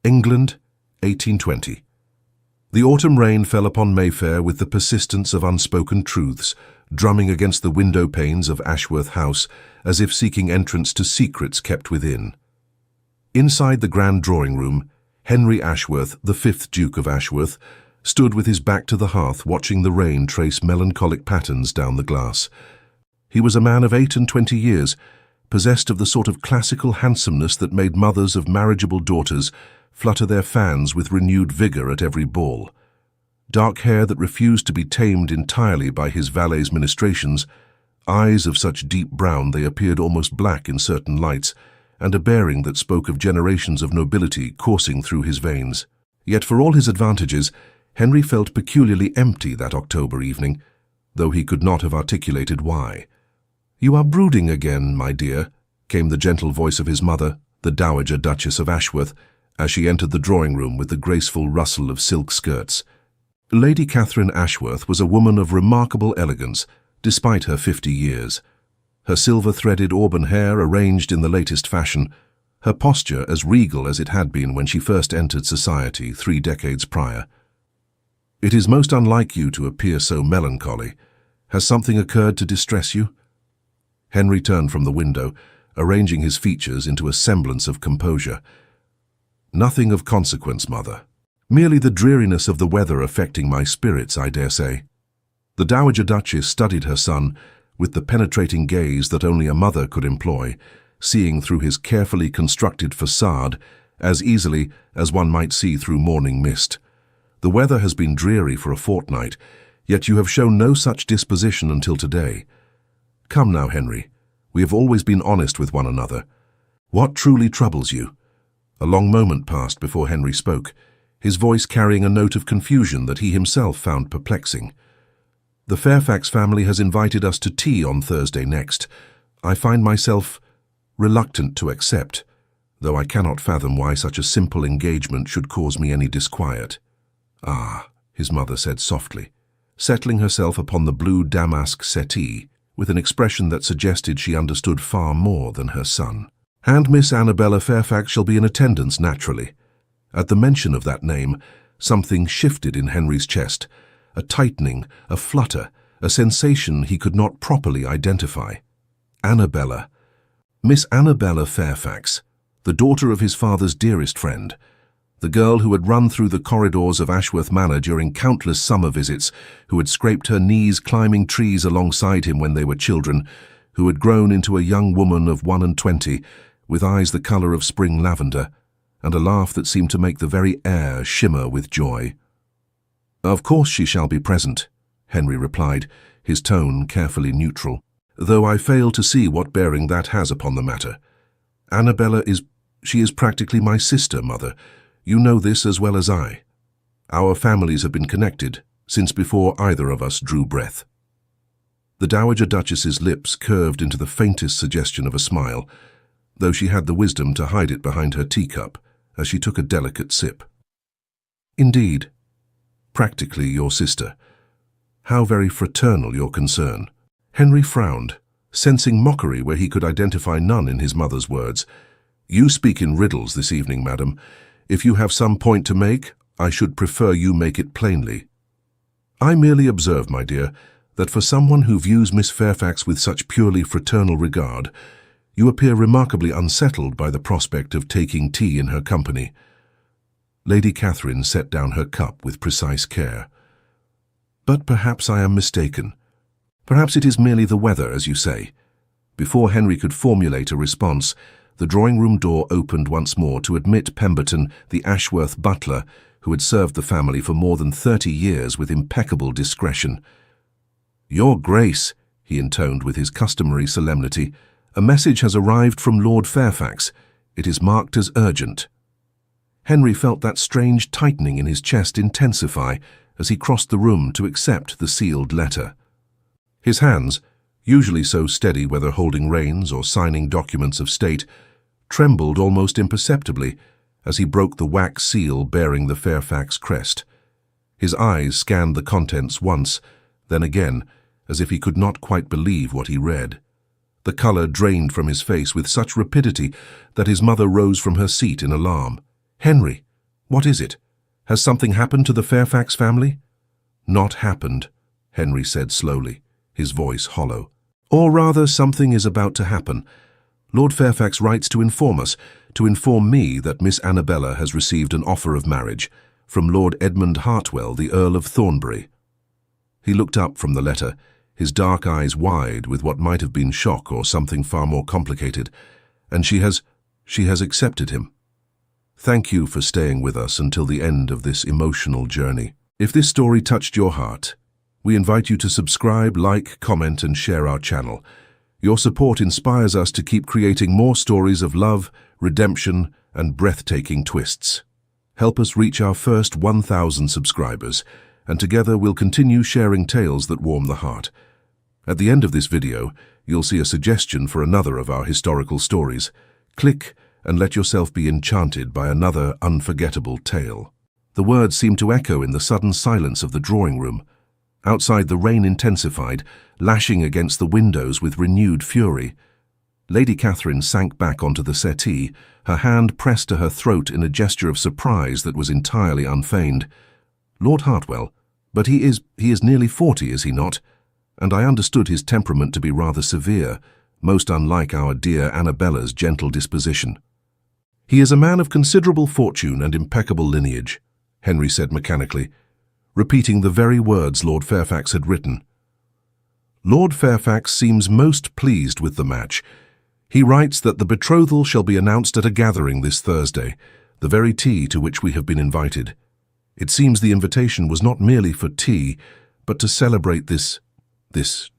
England, 1820. The autumn rain fell upon Mayfair with the persistence of unspoken truths, drumming against the window panes of Ashworth House as if seeking entrance to secrets kept within. Inside the grand drawing-room, Henry Ashworth, the 5th Duke of Ashworth, stood with his back to the hearth watching the rain trace melancholic patterns down the glass. He was a man of 28 years, possessed of the sort of classical handsomeness that made mothers of marriageable daughters flutter their fans with renewed vigor at every ball. Dark hair that refused to be tamed entirely by his valet's ministrations, eyes of such deep brown they appeared almost black in certain lights, and a bearing that spoke of generations of nobility coursing through his veins. Yet for all his advantages, Henry felt peculiarly empty that October evening, though he could not have articulated why. "You are brooding again, my dear," came the gentle voice of his mother, the Dowager Duchess of Ashworth, as she entered the drawing-room with the graceful rustle of silk skirts. Lady Catherine Ashworth was a woman of remarkable elegance, despite her 50 years. Her silver-threaded auburn hair arranged in the latest fashion, her posture as regal as it had been when she first entered society 3 decades prior. "It is most unlike you to appear so melancholy. Has something occurred to distress you?" Henry turned from the window, arranging his features into a semblance of composure. "Nothing of consequence, mother. Merely the dreariness of the weather affecting my spirits, I dare say." The Dowager Duchess studied her son with the penetrating gaze that only a mother could employ, seeing through his carefully constructed facade as easily as one might see through morning mist. "The weather has been dreary for a fortnight, yet you have shown no such disposition until today. Come now, Henry, we have always been honest with one another. What truly troubles you?" A long moment passed before Henry spoke, his voice carrying a note of confusion that he himself found perplexing. "The Fairfax family has invited us to tea on Thursday next. I find myself reluctant to accept, though I cannot fathom why such a simple engagement should cause me any disquiet." "Ah," his mother said softly, settling herself upon the blue damask settee, with an expression that suggested she understood far more than her son. "And Miss Annabella Fairfax shall be in attendance, naturally." At the mention of that name, something shifted in Henry's chest, a tightening, a flutter, a sensation he could not properly identify. Annabella. Miss Annabella Fairfax, the daughter of his father's dearest friend, the girl who had run through the corridors of Ashworth Manor during countless summer visits, who had scraped her knees climbing trees alongside him when they were children, who had grown into a young woman of 21, with eyes the colour of spring lavender, and a laugh that seemed to make the very air shimmer with joy. "Of course she shall be present," Henry replied, his tone carefully neutral, "though I fail to see what bearing that has upon the matter. Annabella she is practically my sister, mother. You know this as well as I. Our families have been connected since before either of us drew breath." The Dowager Duchess's lips curved into the faintest suggestion of a smile, though she had the wisdom to hide it behind her teacup as she took a delicate sip. "Indeed. Practically your sister. How very fraternal your concern." Henry frowned, sensing mockery where he could identify none in his mother's words. "You speak in riddles this evening, madam. If you have some point to make, I should prefer you make it plainly." "I merely observe, my dear, that for someone who views Miss Fairfax with such purely fraternal regard, you appear remarkably unsettled by the prospect of taking tea in her company." Lady Catherine set down her cup with precise care. "But perhaps I am mistaken. Perhaps it is merely the weather, as you say." Before Henry could formulate a response, the drawing-room door opened once more to admit Pemberton, the Ashworth butler, who had served the family for more than 30 years with impeccable discretion. "Your Grace," he intoned with his customary solemnity, "a message has arrived from Lord Fairfax. It is marked as urgent." Henry felt that strange tightening in his chest intensify as he crossed the room to accept the sealed letter. His hands, usually so steady whether holding reins or signing documents of state, trembled almost imperceptibly as he broke the wax seal bearing the Fairfax crest. His eyes scanned the contents once, then again, as if he could not quite believe what he read. The colour drained from his face with such rapidity that his mother rose from her seat in alarm. "Henry," What is it? Has something happened to the Fairfax family?" "Not happened," Henry said slowly, his voice hollow. "Or rather, something is about to happen. Lord Fairfax writes to inform us, to inform me that Miss Annabella has received an offer of marriage from Lord Edmund Hartwell, the Earl of Thornbury." He looked up from the letter, his dark eyes wide with what might have been shock or something far more complicated. "And she has accepted him. Thank you for staying with us until the end of this emotional journey. If this story touched your heart, we invite you to subscribe, like, comment, and share our channel. Your support inspires us to keep creating more stories of love, redemption, and breathtaking twists. Help us reach our first 1,000 subscribers, and together we'll continue sharing tales that warm the heart. At the end of this video, you'll see a suggestion for another of our historical stories. Click and let yourself be enchanted by another unforgettable tale. The words seemed to echo in the sudden silence of the drawing room. Outside, the rain intensified, lashing against the windows with renewed fury. Lady Catherine sank back onto the settee, her hand pressed to her throat in a gesture of surprise that was entirely unfeigned. "Lord Hartwell, but he is nearly 40, is he not? And I understood his temperament to be rather severe, most unlike our dear Annabella's gentle disposition." "He is a man of considerable fortune and impeccable lineage," Henry said mechanically, repeating the very words Lord Fairfax had written. "Lord Fairfax seems most pleased with the match. He writes that the betrothal shall be announced at a gathering this Thursday, the very tea to which we have been invited. It seems the invitation was not merely for tea, but to celebrate this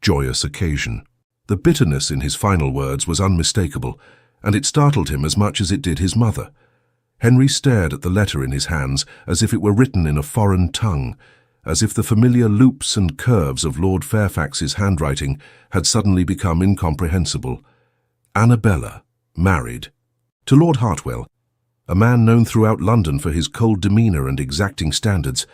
joyous occasion." The bitterness in his final words was unmistakable, and it startled him as much as it did his mother. Henry stared at the letter in his hands as if it were written in a foreign tongue, as if the familiar loops and curves of Lord Fairfax's handwriting had suddenly become incomprehensible. Annabella, married. To Lord Hartwell, a man known throughout London for his cold demeanour and exacting standards,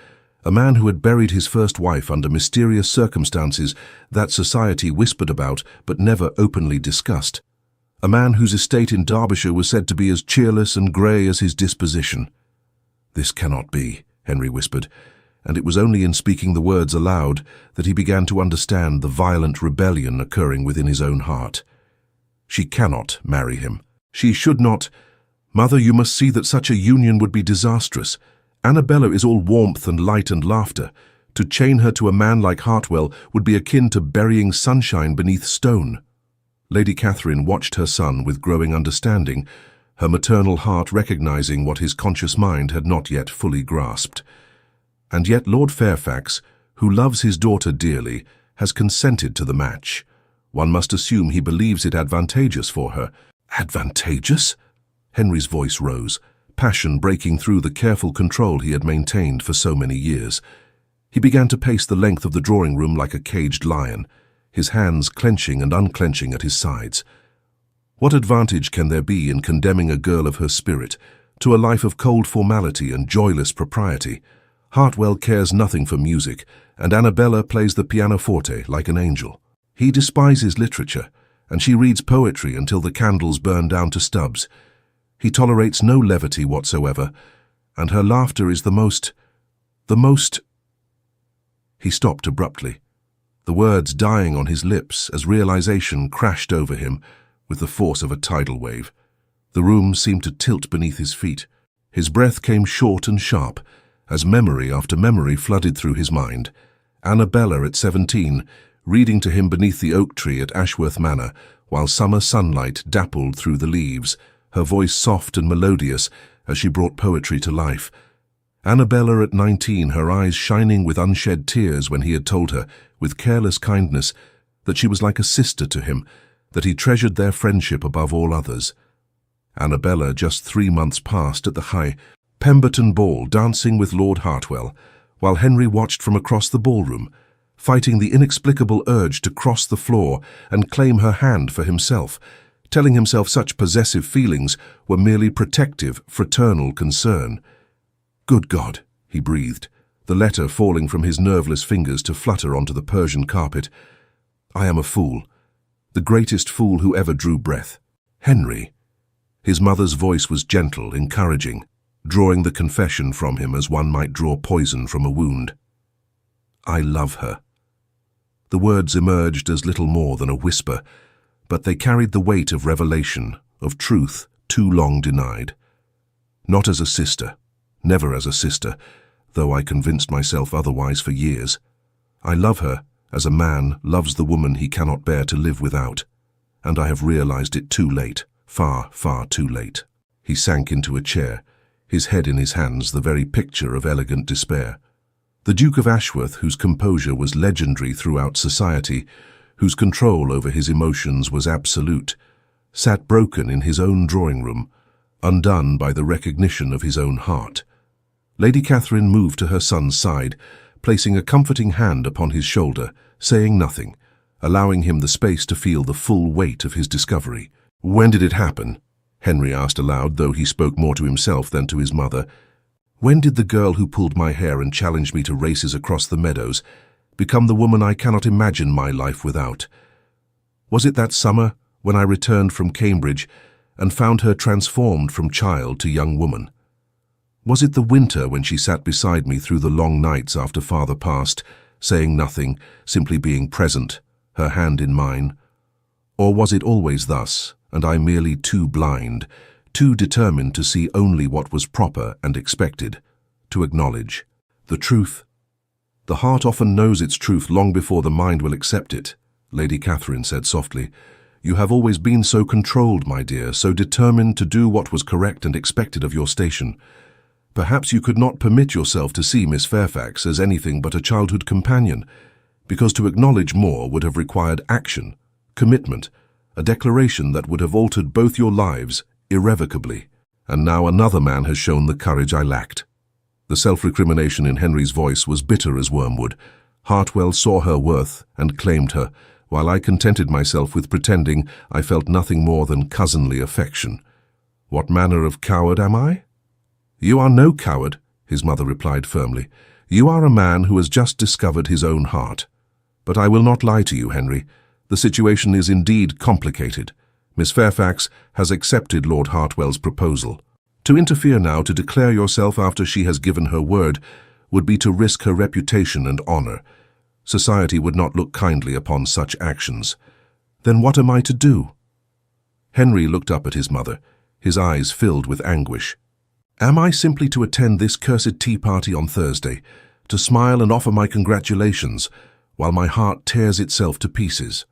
a man who had buried his first wife under mysterious circumstances that society whispered about but never openly discussed. A man whose estate in Derbyshire was said to be as cheerless and grey as his disposition. "This cannot be," Henry whispered, and it was only in speaking the words aloud that he began to understand the violent rebellion occurring within his own heart. She cannot marry him. She should not. "Mother, you must see that such a union would be disastrous. Annabella is all warmth and light and laughter. To chain her to a man like Hartwell would be akin to burying sunshine beneath stone." Lady Catherine watched her son with growing understanding, her maternal heart recognizing what his conscious mind had not yet fully grasped. And yet Lord Fairfax, who loves his daughter dearly, has consented to the match. One must assume he believes it advantageous for her. Advantageous? Henry's voice rose, passion breaking through the careful control he had maintained for so many years. He began to pace the length of the drawing room like a caged lion, his hands clenching and unclenching at his sides. What advantage can there be in condemning a girl of her spirit to a life of cold formality and joyless propriety? Hartwell cares nothing for music, and Annabella plays the pianoforte like an angel. He despises literature, and she reads poetry until the candles burn down to stubs. He tolerates no levity whatsoever, and her laughter is the most... He stopped abruptly, the words dying on his lips as realization crashed over him with the force of a tidal wave. The room seemed to tilt beneath his feet. His breath came short and sharp as memory after memory flooded through his mind. Annabella at 17, reading to him beneath the oak tree at Ashworth Manor, while summer sunlight dappled through the leaves, her voice soft and melodious as she brought poetry to life. Annabella at 19, her eyes shining with unshed tears when he had told her, with careless kindness, that she was like a sister to him, that he treasured their friendship above all others. Annabella just 3 months past at the High Pemberton Ball, dancing with Lord Hartwell, while Henry watched from across the ballroom, fighting the inexplicable urge to cross the floor and claim her hand for himself, telling himself such possessive feelings were merely protective, fraternal concern. "Good God," he breathed, the letter falling from his nerveless fingers to flutter onto the Persian carpet. "I am a fool, the greatest fool who ever drew breath. Henry." His mother's voice was gentle, encouraging. drawing the confession from him as one might draw poison from a wound. "I love her." The words emerged as little more than a whisper, but they carried the weight of revelation, of truth too long denied. Not as a sister, never as a sister, though I convinced myself otherwise for years. I love her as a man loves the woman he cannot bear to live without, and I have realized it too late, far, far too late. He sank into a chair, his head in his hands, the very picture of elegant despair. The Duke of Ashworth, whose composure was legendary throughout society, whose control over his emotions was absolute, sat broken in his own drawing room, undone by the recognition of his own heart. Lady Catherine moved to her son's side, placing a comforting hand upon his shoulder, saying nothing, allowing him the space to feel the full weight of his discovery. "When did it happen?" Henry asked aloud, though he spoke more to himself than to his mother. "When did the girl who pulled my hair and challenged me to races across the meadows become the woman I cannot imagine my life without? Was it that summer when I returned from Cambridge and found her transformed from child to young woman? Was it the winter when she sat beside me through the long nights after father passed, saying nothing, simply being present, her hand in mine? Or was it always thus, and I merely too blind, too determined to see only what was proper and expected, to acknowledge the truth? The heart often knows its truth long before the mind will accept it," Lady Catherine said softly. "You have always been so controlled, my dear, so determined to do what was correct and expected of your station. Perhaps you could not permit yourself to see Miss Fairfax as anything but a childhood companion, because to acknowledge more would have required action, commitment, a declaration that would have altered both your lives irrevocably. And now another man has shown the courage I lacked." The self-recrimination in Henry's voice was bitter as wormwood. Hartwell saw her worth and claimed her, while I contented myself with pretending I felt nothing more than cousinly affection. "What manner of coward am I?" "You are no coward," his mother replied firmly. "You are a man who has just discovered his own heart. But I will not lie to you, Henry. The situation is indeed complicated. Miss Fairfax has accepted Lord Hartwell's proposal. To interfere now, to declare yourself after she has given her word, would be to risk her reputation and honor. Society would not look kindly upon such actions. Then what am I to do?" Henry looked up at his mother, his eyes filled with anguish. "Am I simply to attend this cursed tea party on Thursday, to smile and offer my congratulations, while my heart tears itself to pieces?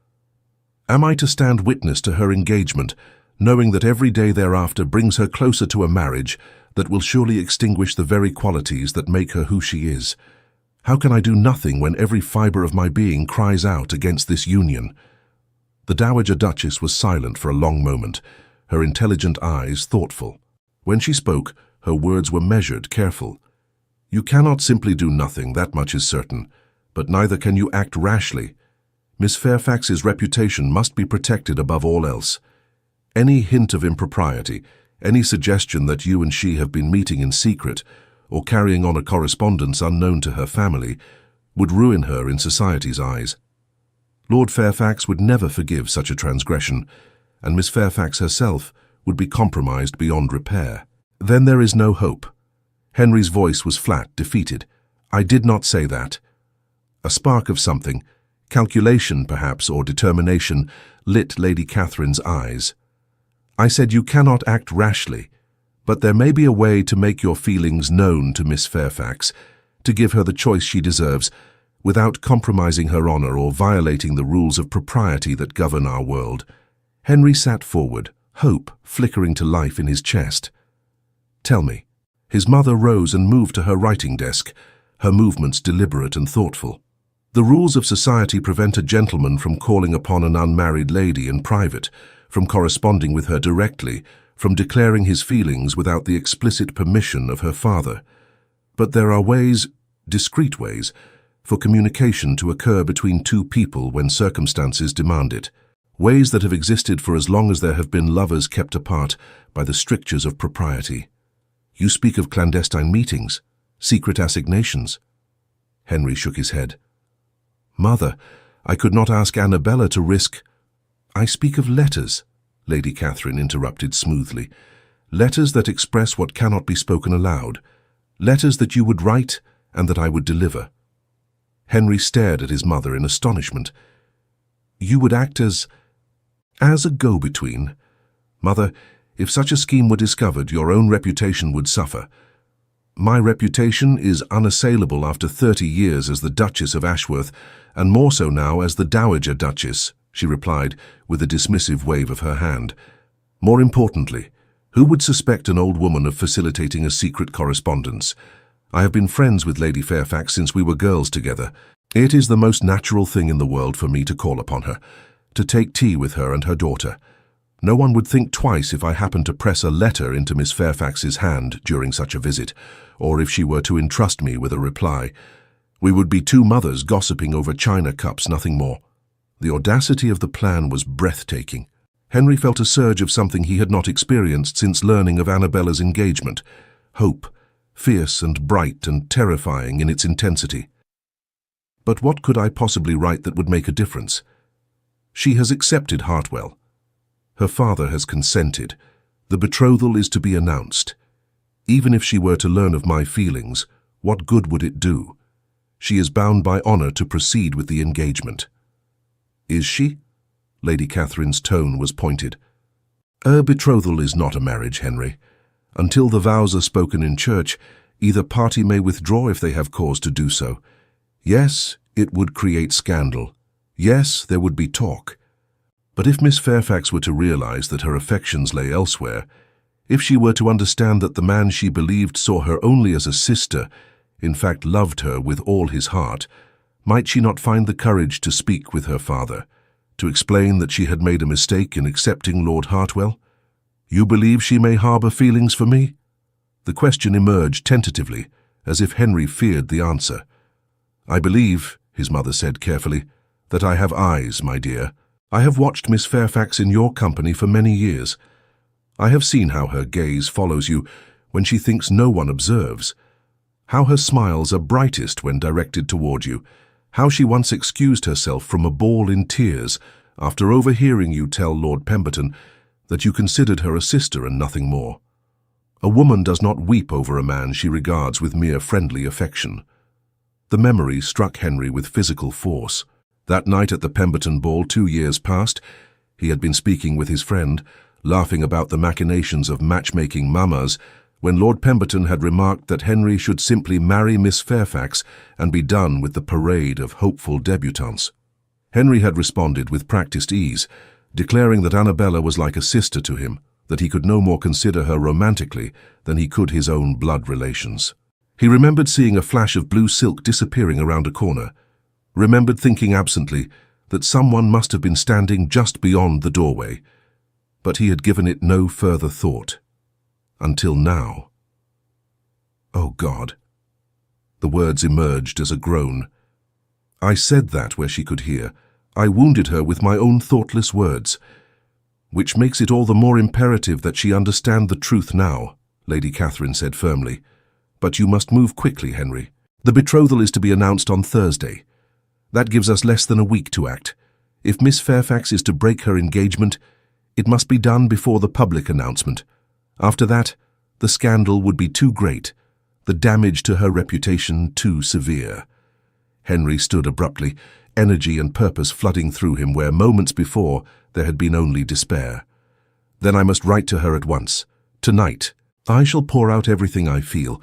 Am I to stand witness to her engagement, knowing that every day thereafter brings her closer to a marriage that will surely extinguish the very qualities that make her who she is? How can I do nothing when every fibre of my being cries out against this union?" The Dowager Duchess was silent for a long moment, her intelligent eyes thoughtful. When she spoke, her words were measured, careful. "You cannot simply do nothing, that much is certain, but neither can you act rashly. Miss Fairfax's reputation must be protected above all else. Any hint of impropriety, any suggestion that you and she have been meeting in secret, or carrying on a correspondence unknown to her family, would ruin her in society's eyes. Lord Fairfax would never forgive such a transgression, and Miss Fairfax herself would be compromised beyond repair." "Then there is no hope." Henry's voice was flat, defeated. "I did not say that." A spark of something, calculation perhaps, or determination, lit Lady Catherine's eyes. "I said you cannot act rashly, but there may be a way to make your feelings known to Miss Fairfax, to give her the choice she deserves, without compromising her honor or violating the rules of propriety that govern our world." Henry sat forward, hope flickering to life in his chest. "Tell me." His mother rose and moved to her writing desk, her movements deliberate and thoughtful. "The rules of society prevent a gentleman from calling upon an unmarried lady in private, from corresponding with her directly, from declaring his feelings without the explicit permission of her father. But there are ways, discreet ways, for communication to occur between two people when circumstances demand it, ways that have existed for as long as there have been lovers kept apart by the strictures of propriety. You speak of clandestine meetings, secret assignations." Henry shook his head. "Mother, I could not ask Annabella to risk—" "I speak of letters," Lady Catherine interrupted smoothly. letters that express what cannot be spoken aloud, letters that you would write and that I would deliver. Henry stared at his mother in astonishment. You would act as a go-between. Mother, if such a scheme were discovered, your own reputation would suffer. My reputation is unassailable after 30 years as the Duchess of Ashworth, and more so now as the Dowager Duchess, she replied with a dismissive wave of her hand. More importantly, who would suspect an old woman of facilitating a secret correspondence? I have been friends with Lady Fairfax since we were girls together. It is the most natural thing in the world for me to call upon her, to take tea with her and her daughter. No one would think twice if I happened to press a letter into Miss Fairfax's hand during such a visit, or if she were to entrust me with a reply. We would be two mothers gossiping over china cups, nothing more. The audacity of the plan was breathtaking. Henry felt a surge of something he had not experienced since learning of Annabella's engagement. Hope, fierce and bright and terrifying in its intensity. But what could I possibly write that would make a difference? She has accepted Hartwell. Her father has consented. The betrothal is to be announced. Even if she were to learn of my feelings, what good would it do? She is bound by honor to proceed with the engagement. Is she? Lady Catherine's tone was pointed. A betrothal is not a marriage, Henry. Until the vows are spoken in church, either party may withdraw if they have cause to do so. Yes, it would create scandal. Yes, there would be talk. But if Miss Fairfax were to realize that her affections lay elsewhere, if she were to understand that the man she believed saw her only as a sister, in fact loved her with all his heart, might she not find the courage to speak with her father, to explain that she had made a mistake in accepting Lord Hartwell? You believe she may harbor feelings for me? The question emerged tentatively, as if Henry feared the answer. I believe, his mother said carefully, that I have eyes, my dear. I have watched Miss Fairfax in your company for many years. I have seen how her gaze follows you when she thinks no one observes, how her smiles are brightest when directed toward you, how she once excused herself from a ball in tears after overhearing you tell Lord Pemberton that you considered her a sister and nothing more. A woman does not weep over a man she regards with mere friendly affection. The memory struck Henry with physical force. That night at the Pemberton ball 2 years past, he had been speaking with his friend, laughing about the machinations of matchmaking mamas, when Lord Pemberton had remarked that Henry should simply marry Miss Fairfax and be done with the parade of hopeful debutantes. Henry had responded with practiced ease, declaring that Annabella was like a sister to him, that he could no more consider her romantically than he could his own blood relations. He remembered seeing a flash of blue silk disappearing around a corner, remembered thinking absently that someone must have been standing just beyond the doorway, but he had given it no further thought. Until now. Oh God. The words emerged as a groan. I said that where she could hear. I wounded her with my own thoughtless words, which makes it all the more imperative that she understand the truth now, Lady Catherine said firmly. But you must move quickly, Henry. The betrothal is to be announced on Thursday. That gives us less than a week to act. If Miss Fairfax is to break her engagement, it must be done before the public announcement. After that, the scandal would be too great, the damage to her reputation too severe. Henry stood abruptly, energy and purpose flooding through him where moments before there had been only despair. Then I must write to her at once. Tonight, I shall pour out everything I feel,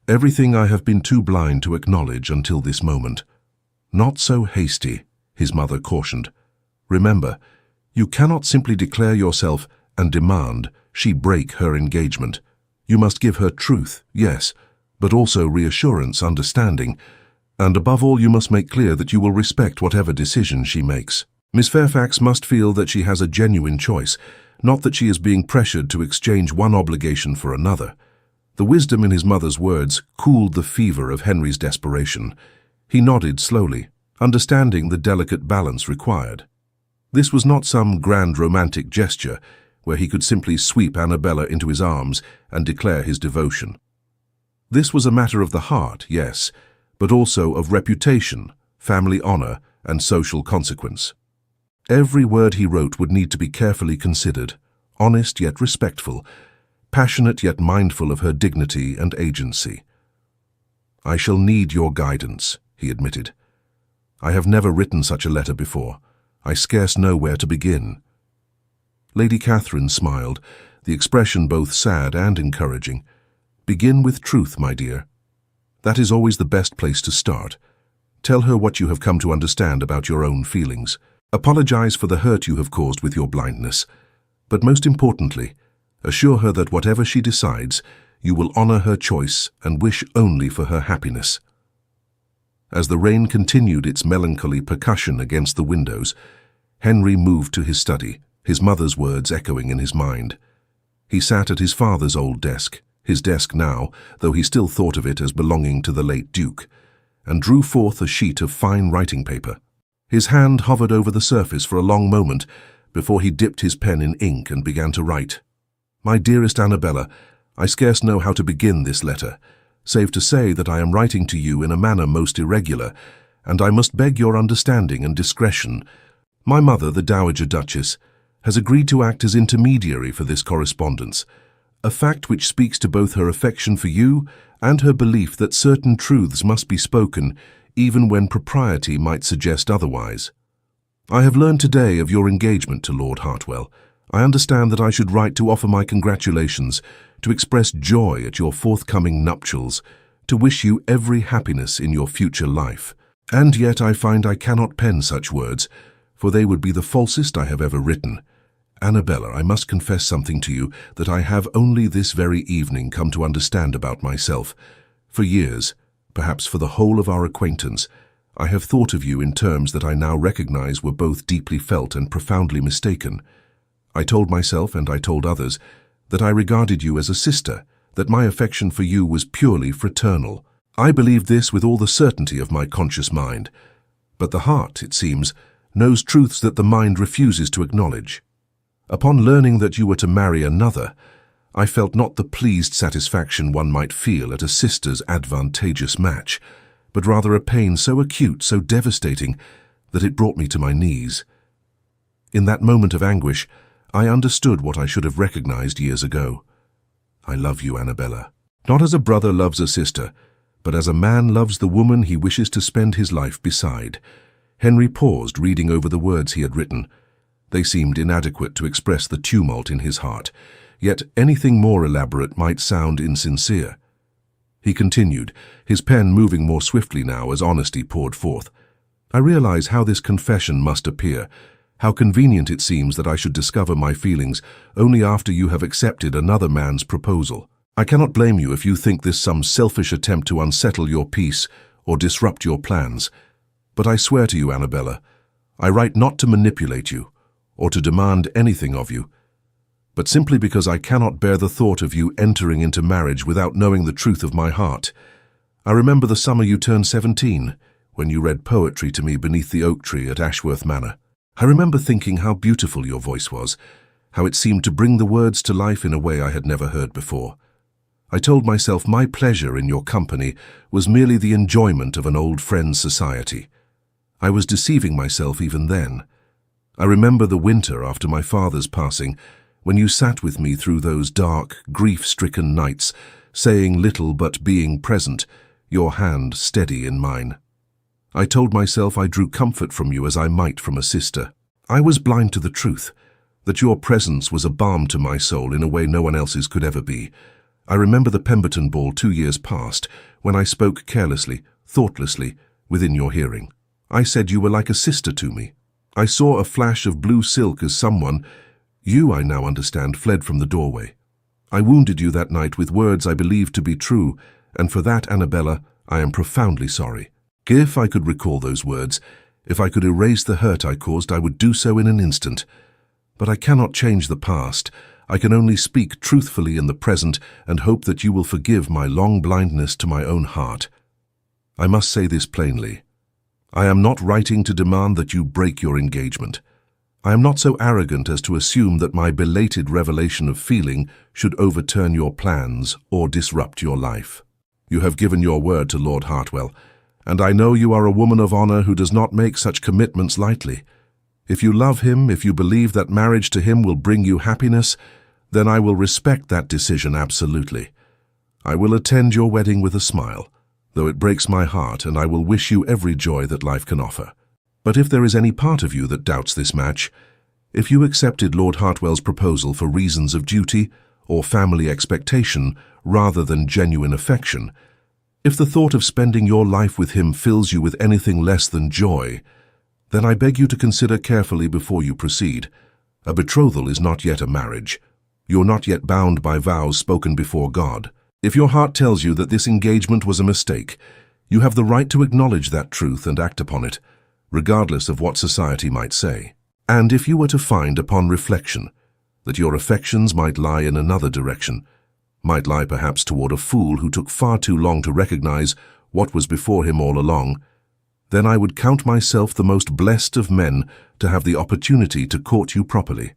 everything I have been too blind to acknowledge until this moment. Not so hasty, his mother cautioned. Remember, you cannot simply declare yourself and demand she break her engagement. You must give her truth, yes, but also reassurance, understanding, and above all you must make clear that you will respect whatever decision she makes. Miss Fairfax must feel that she has a genuine choice, not that she is being pressured to exchange one obligation for another. The wisdom in his mother's words cooled the fever of Henry's desperation. He nodded slowly, understanding the delicate balance required. This was not some grand romantic gesture where he could simply sweep Annabella into his arms and declare his devotion. This was a matter of the heart, yes, but also of reputation, family honor, and social consequence. Every word he wrote would need to be carefully considered, honest yet respectful, passionate yet mindful of her dignity and agency. "I shall need your guidance," he admitted. "I have never written such a letter before. I scarce know where to begin." Lady Catherine smiled, the expression both sad and encouraging. "Begin with truth, my dear. That is always the best place to start. Tell her what you have come to understand about your own feelings. Apologize for the hurt you have caused with your blindness. But most importantly, assure her that whatever she decides, you will honor her choice and wish only for her happiness." As the rain continued its melancholy percussion against the windows, Henry moved to his study, his mother's words echoing in his mind. He sat at his father's old desk, his desk now, though he still thought of it as belonging to the late Duke, and drew forth a sheet of fine writing paper. His hand hovered over the surface for a long moment before he dipped his pen in ink and began to write. "My dearest Annabella, I scarce know how to begin this letter, save to say that I am writing to you in a manner most irregular, and I must beg your understanding and discretion. My mother, the Dowager Duchess, has agreed to act as intermediary for this correspondence, a fact which speaks to both her affection for you and her belief that certain truths must be spoken even when propriety might suggest otherwise. I have learned today of your engagement to Lord Hartwell. I understand that I should write to offer my congratulations, to express joy at your forthcoming nuptials, to wish you every happiness in your future life. And yet I find I cannot pen such words, for they would be the falsest I have ever written. Annabella, I must confess something to you that I have only this very evening come to understand about myself. For years, perhaps for the whole of our acquaintance, I have thought of you in terms that I now recognize were both deeply felt and profoundly mistaken. I told myself, and I told others, that I regarded you as a sister, that my affection for you was purely fraternal. I believed this with all the certainty of my conscious mind. But the heart, it seems, knows truths that the mind refuses to acknowledge. Upon learning that you were to marry another, I felt not the pleased satisfaction one might feel at a sister's advantageous match, but rather a pain so acute, so devastating, that it brought me to my knees. In that moment of anguish, I understood what I should have recognized years ago. I love you, Annabella, not as a brother loves a sister, but as a man loves the woman he wishes to spend his life beside. Henry paused, reading over the words he had written. They seemed inadequate to express the tumult in his heart, yet anything more elaborate might sound insincere. He continued, his pen moving more swiftly now as honesty poured forth. I realize how this confession must appear, how convenient it seems that I should discover my feelings only after you have accepted another man's proposal. I cannot blame you if you think this some selfish attempt to unsettle your peace or disrupt your plans. But I swear to you, Annabella, I write not to manipulate you, or to demand anything of you, but simply because I cannot bear the thought of you entering into marriage without knowing the truth of my heart. I remember the summer you turned 17, when you read poetry to me beneath the oak tree at Ashworth Manor. I remember thinking how beautiful your voice was, how it seemed to bring the words to life in a way I had never heard before. I told myself my pleasure in your company was merely the enjoyment of an old friend's society. I was deceiving myself even then. I remember the winter after my father's passing, when you sat with me through those dark, grief-stricken nights, saying little but being present, your hand steady in mine. I told myself I drew comfort from you as I might from a sister. I was blind to the truth, that your presence was a balm to my soul in a way no one else's could ever be. I remember the Pemberton ball 2 years past, when I spoke carelessly, thoughtlessly, within your hearing. I said you were like a sister to me. I saw a flash of blue silk as someone, you I now understand, fled from the doorway. I wounded you that night with words I believed to be true, and for that, Annabella, I am profoundly sorry. If I could recall those words, if I could erase the hurt I caused, I would do so in an instant. But I cannot change the past. I can only speak truthfully in the present and hope that you will forgive my long blindness to my own heart. I must say this plainly. I am not writing to demand that you break your engagement. I am not so arrogant as to assume that my belated revelation of feeling should overturn your plans or disrupt your life. You have given your word to Lord Hartwell, and I know you are a woman of honor who does not make such commitments lightly. If you love him, if you believe that marriage to him will bring you happiness, Then I will respect that decision absolutely. I will attend your wedding with a smile, though it breaks my heart, and I will wish you every joy that life can offer. But if there is any part of you that doubts this match, if you accepted Lord Hartwell's proposal for reasons of duty or family expectation rather than genuine affection, if the thought of spending your life with him fills you with anything less than joy, then I beg you to consider carefully before you proceed. A betrothal is not yet a marriage. You're not yet bound by vows spoken before God. If your heart tells you that this engagement was a mistake, you have the right to acknowledge that truth and act upon it, regardless of what society might say. And if you were to find upon reflection that your affections might lie in another direction, might lie perhaps toward a fool who took far too long to recognize what was before him all along, then I would count myself the most blessed of men to have the opportunity to court you properly,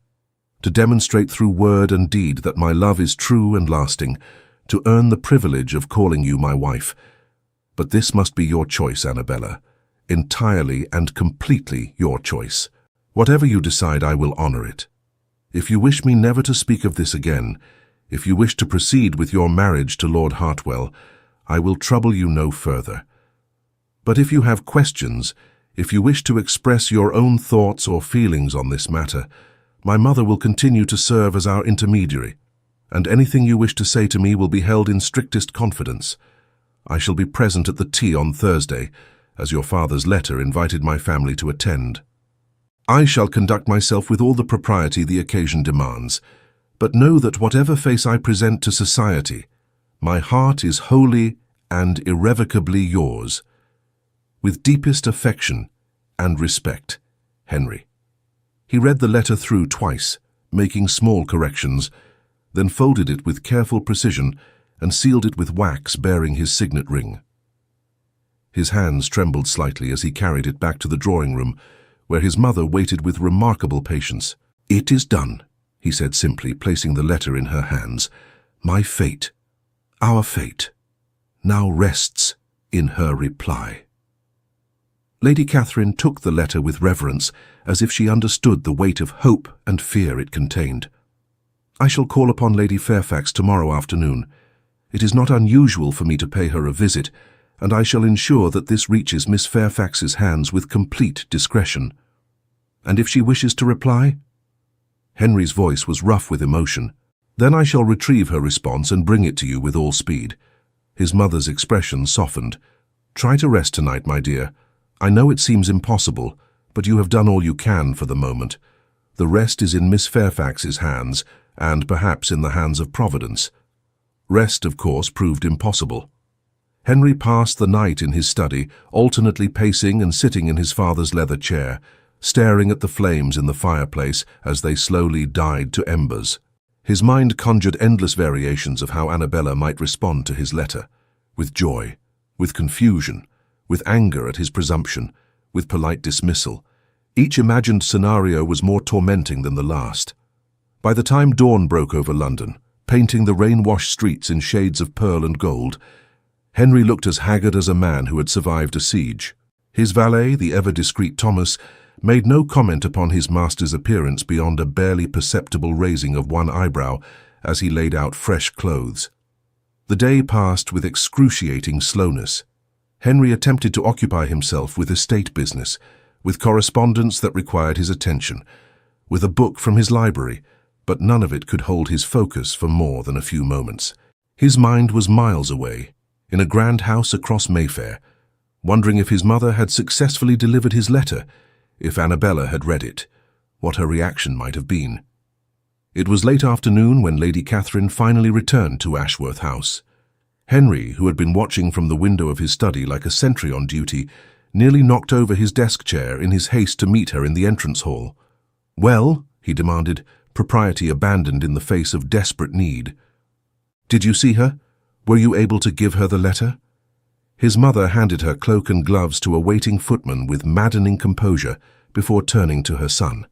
to demonstrate through word and deed that my love is true and lasting, to earn the privilege of calling you my wife. But this must be your choice, Annabella, entirely and completely your choice. Whatever you decide, I will honor it. If you wish me never to speak of this again, if you wish to proceed with your marriage to Lord Hartwell, I will trouble you no further. But if you have questions, if you wish to express your own thoughts or feelings on this matter, my mother will continue to serve as our intermediary, and anything you wish to say to me will be held in strictest confidence. I shall be present at the tea on Thursday, as your father's letter invited my family to attend. I shall conduct myself with all the propriety the occasion demands, but know that whatever face I present to society, my heart is wholly and irrevocably yours. With deepest affection and respect, Henry. He read the letter through twice, making small corrections, then folded it with careful precision and sealed it with wax bearing his signet ring. His hands trembled slightly as he carried it back to the drawing room, where his mother waited with remarkable patience. "It is done," he said simply, placing the letter in her hands. "My fate, our fate, now rests in her reply." Lady Catherine took the letter with reverence, as if she understood the weight of hope and fear it contained. "I shall call upon Lady Fairfax tomorrow afternoon. It is not unusual for me to pay her a visit, and I shall ensure that this reaches Miss Fairfax's hands with complete discretion. And if she wishes to reply?" Henry's voice was rough with emotion. "Then I shall retrieve her response and bring it to you with all speed." His mother's expression softened. "Try to rest tonight, my dear. I know it seems impossible, but you have done all you can for the moment. The rest is in Miss Fairfax's hands, and perhaps in the hands of Providence." Rest, of course, proved impossible. Henry passed the night in his study, alternately pacing and sitting in his father's leather chair, staring at the flames in the fireplace as they slowly died to embers. His mind conjured endless variations of how Annabella might respond to his letter, with joy, with confusion, with anger at his presumption, with polite dismissal. Each imagined scenario was more tormenting than the last. By the time dawn broke over London, painting the rain-washed streets in shades of pearl and gold, Henry looked as haggard as a man who had survived a siege. His valet, the ever-discreet Thomas, made no comment upon his master's appearance beyond a barely perceptible raising of one eyebrow as he laid out fresh clothes. The day passed with excruciating slowness. Henry attempted to occupy himself with estate business, with correspondence that required his attention, with a book from his library, but none of it could hold his focus for more than a few moments. His mind was miles away, in a grand house across Mayfair, wondering if his mother had successfully delivered his letter, if Annabella had read it, what her reaction might have been. It was late afternoon when Lady Catherine finally returned to Ashworth House. Henry, who had been watching from the window of his study like a sentry on duty, nearly knocked over his desk chair in his haste to meet her in the entrance hall. "Well?" he demanded, propriety abandoned in the face of desperate need. "Did you see her? Were you able to give her the letter?" His mother handed her cloak and gloves to a waiting footman with maddening composure before turning to her son.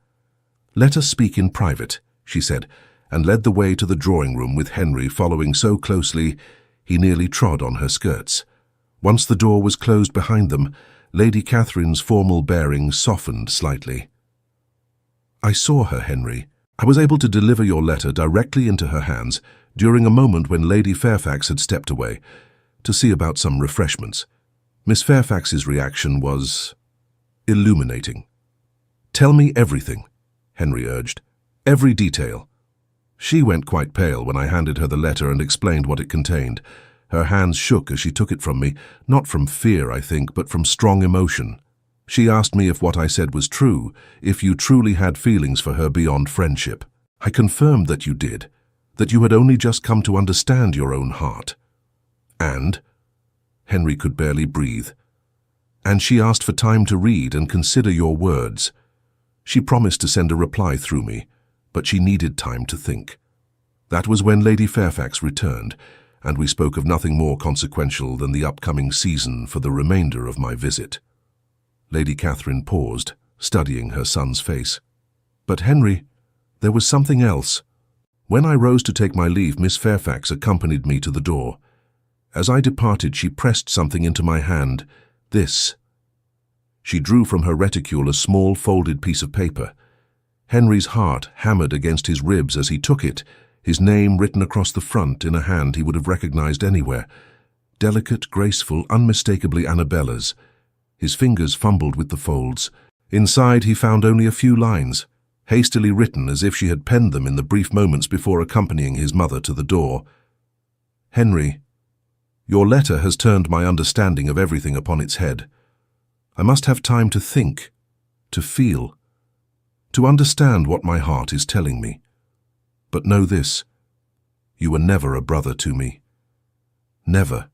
"Let us speak in private," she said, and led the way to the drawing-room with Henry following so closely he nearly trod on her skirts. Once the door was closed behind them, Lady Catherine's formal bearing softened slightly. "I saw her, Henry," I was able to deliver your letter directly into her hands during a moment when Lady Fairfax had stepped away to see about some refreshments. Miss Fairfax's reaction was illuminating. "Tell me everything," Henry urged. "Every detail." She went quite pale when I handed her the letter and explained what it contained. Her hands shook as she took it from me, not from fear, I think, but from strong emotion. She asked me if what I said was true, if you truly had feelings for her beyond friendship. I confirmed that you did, that you had only just come to understand your own heart. And Henry could barely breathe. And she asked for time to read and consider your words. She promised to send a reply through me, but she needed time to think. That was when Lady Fairfax returned, and we spoke of nothing more consequential than the upcoming season for the remainder of my visit. Lady Catherine paused, studying her son's face. But Henry, there was something else. When I rose to take my leave, Miss Fairfax accompanied me to the door. As I departed, she pressed something into my hand. This. She drew from her reticule a small folded piece of paper. Henry's heart hammered against his ribs as he took it, his name written across the front in a hand he would have recognized anywhere. Delicate, graceful, unmistakably Annabella's. His fingers fumbled with the folds. Inside he found only a few lines, hastily written as if she had penned them in the brief moments before accompanying his mother to the door. "Henry, your letter has turned my understanding of everything upon its head. I must have time to think, to feel, to understand what my heart is telling me. But know this, you were never a brother to me. Never.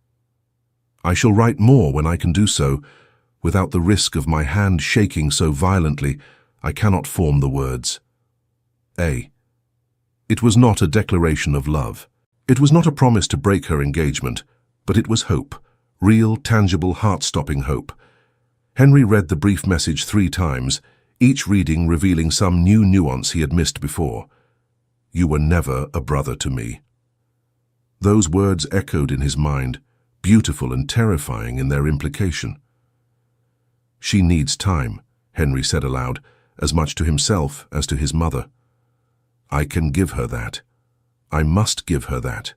I shall write more when I can do so, without the risk of my hand shaking so violently I cannot form the words. A. It was not a declaration of love. It was not a promise to break her engagement, but it was hope, real, tangible, heart-stopping hope. Henry read the brief message 3 times, each reading revealing some new nuance he had missed before. You were never a brother to me. Those words echoed in his mind, beautiful and terrifying in their implication. She needs time, Henry said aloud, as much to himself as to his mother. I can give her that. I must give her that.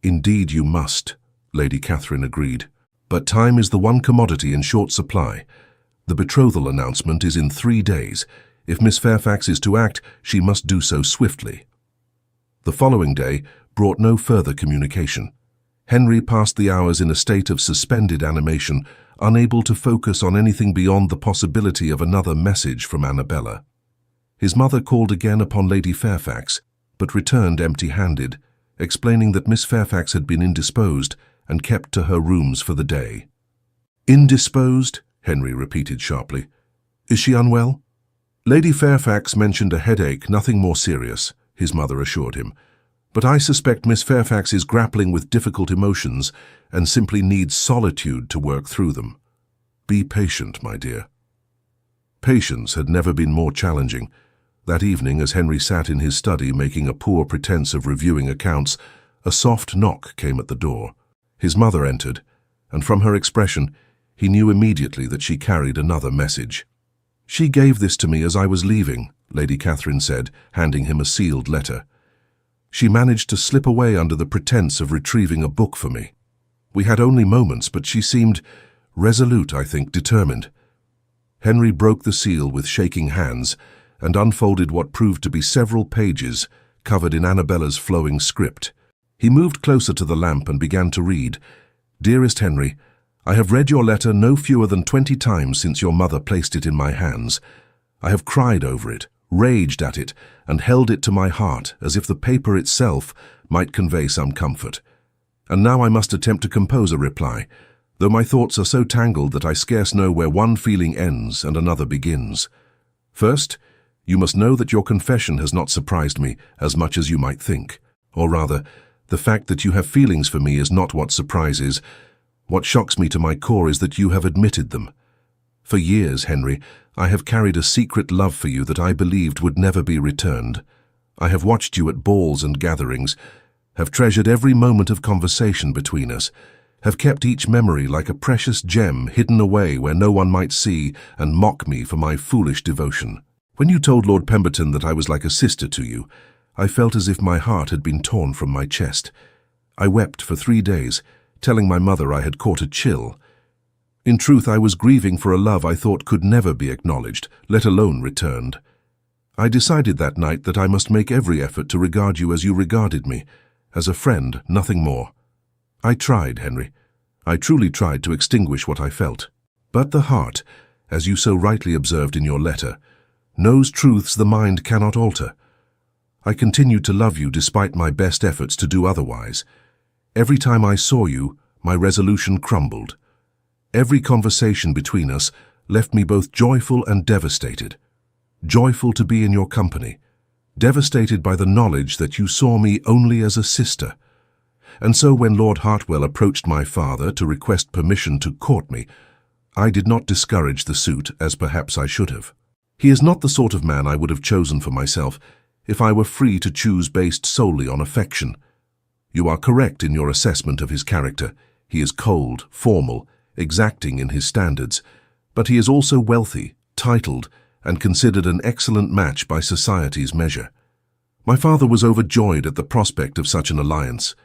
Indeed you must, Lady Catherine agreed. But time is the one commodity in short supply. The betrothal announcement is in 3 days. If Miss Fairfax is to act, she must do so swiftly. The following day brought no further communication. Henry passed the hours in a state of suspended animation, unable to focus on anything beyond the possibility of another message from Annabella. His mother called again upon Lady Fairfax, but returned empty-handed, explaining that Miss Fairfax had been indisposed and kept to her rooms for the day. Indisposed? Henry repeated sharply. Is she unwell? Lady Fairfax mentioned a headache, nothing more serious, his mother assured him. But I suspect Miss Fairfax is grappling with difficult emotions and simply needs solitude to work through them. Be patient, my dear. Patience had never been more challenging. That evening, as Henry sat in his study making a poor pretense of reviewing accounts, a soft knock came at the door. His mother entered, and from her expression, he knew immediately that she carried another message. She gave this to me as I was leaving, Lady Catherine said, handing him a sealed letter. She managed to slip away under the pretense of retrieving a book for me. We had only moments, but she seemed resolute, I think, determined. Henry broke the seal with shaking hands and unfolded what proved to be several pages covered in Annabella's flowing script. He moved closer to the lamp and began to read. Dearest Henry, I have read your letter no fewer than 20 times since your mother placed it in my hands. I have cried over it, raged at it, and held it to my heart as if the paper itself might convey some comfort. And now I must attempt to compose a reply, though my thoughts are so tangled that I scarce know where one feeling ends and another begins. First, you must know that your confession has not surprised me as much as you might think. Or rather, the fact that you have feelings for me is not what surprises. What shocks me to my core is that you have admitted them. For years, Henry, I have carried a secret love for you that I believed would never be returned. I have watched you at balls and gatherings, have treasured every moment of conversation between us, have kept each memory like a precious gem hidden away where no one might see and mock me for my foolish devotion. When you told Lord Pemberton that I was like a sister to you, I felt as if my heart had been torn from my chest. I wept for 3 days, telling my mother I had caught a chill. In truth, I was grieving for a love I thought could never be acknowledged, let alone returned. I decided that night that I must make every effort to regard you as you regarded me, as a friend, nothing more. I tried, Henry. I truly tried to extinguish what I felt. But the heart, as you so rightly observed in your letter, knows truths the mind cannot alter. I continued to love you despite my best efforts to do otherwise. Every time I saw you, my resolution crumbled. Every conversation between us left me both joyful and devastated. Joyful to be in your company, devastated by the knowledge that you saw me only as a sister. And so when Lord Hartwell approached my father to request permission to court me, I did not discourage the suit as perhaps I should have. He is not the sort of man I would have chosen for myself if I were free to choose based solely on affection. You are correct in your assessment of his character. He is cold, formal, exacting in his standards, but he is also wealthy, titled, and considered an excellent match by society's measure. My father was overjoyed at the prospect of such an alliance.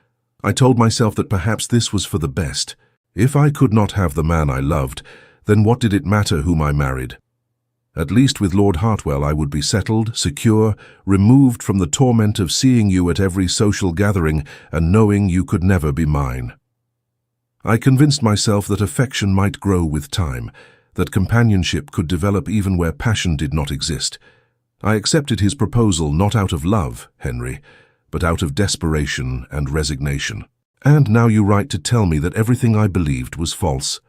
I told myself that perhaps this was for the best. If I could not have the man I loved, then what did it matter whom I married? At least with Lord Hartwell I would be settled, secure, removed from the torment of seeing you at every social gathering and knowing you could never be mine. I convinced myself that affection might grow with time, that companionship could develop even where passion did not exist. I accepted his proposal not out of love, Henry, but out of desperation and resignation. And now you write to tell me that everything I believed was false.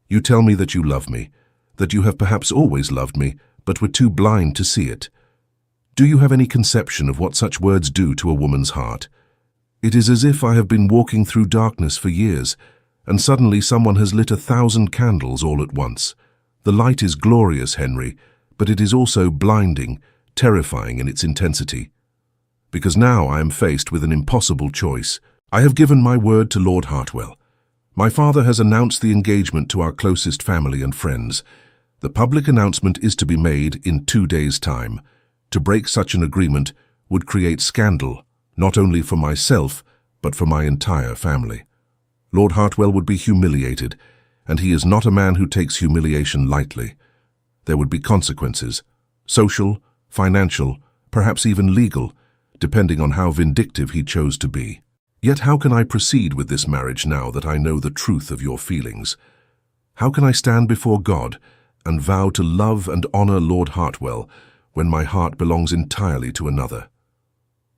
You tell me that you love me, that you have perhaps always loved me, but were too blind to see it. Do you have any conception of what such words do to a woman's heart? It is as if I have been walking through darkness for years, and suddenly someone has lit 1,000 candles all at once. The light is glorious, Henry, but it is also blinding, terrifying in its intensity. Because now I am faced with an impossible choice. I have given my word to Lord Hartwell. My father has announced the engagement to our closest family and friends. The public announcement is to be made in 2 days' time. To break such an agreement would create scandal, not only for myself, but for my entire family. Lord Hartwell would be humiliated, and he is not a man who takes humiliation lightly. There would be consequences, social, financial, perhaps even legal, depending on how vindictive he chose to be. Yet how can I proceed with this marriage now that I know the truth of your feelings? How can I stand before God and vow to love and honor Lord Hartwell when my heart belongs entirely to another?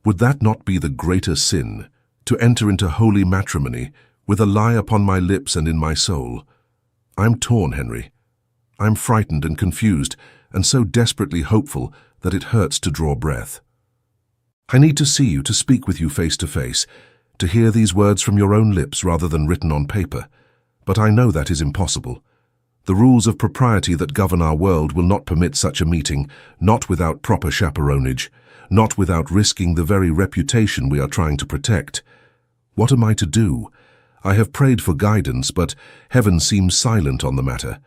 Would that not be the greater sin, to enter into holy matrimony with a lie upon my lips and in my soul? I'm torn, Henry. I'm frightened and confused, and so desperately hopeful that it hurts to draw breath. I need to see you, to speak with you face to face, to hear these words from your own lips rather than written on paper. But I know that is impossible. The rules of propriety that govern our world will not permit such a meeting, not without proper chaperonage, not without risking the very reputation we are trying to protect. What am I to do? I have prayed for guidance, but heaven seems silent on the matter.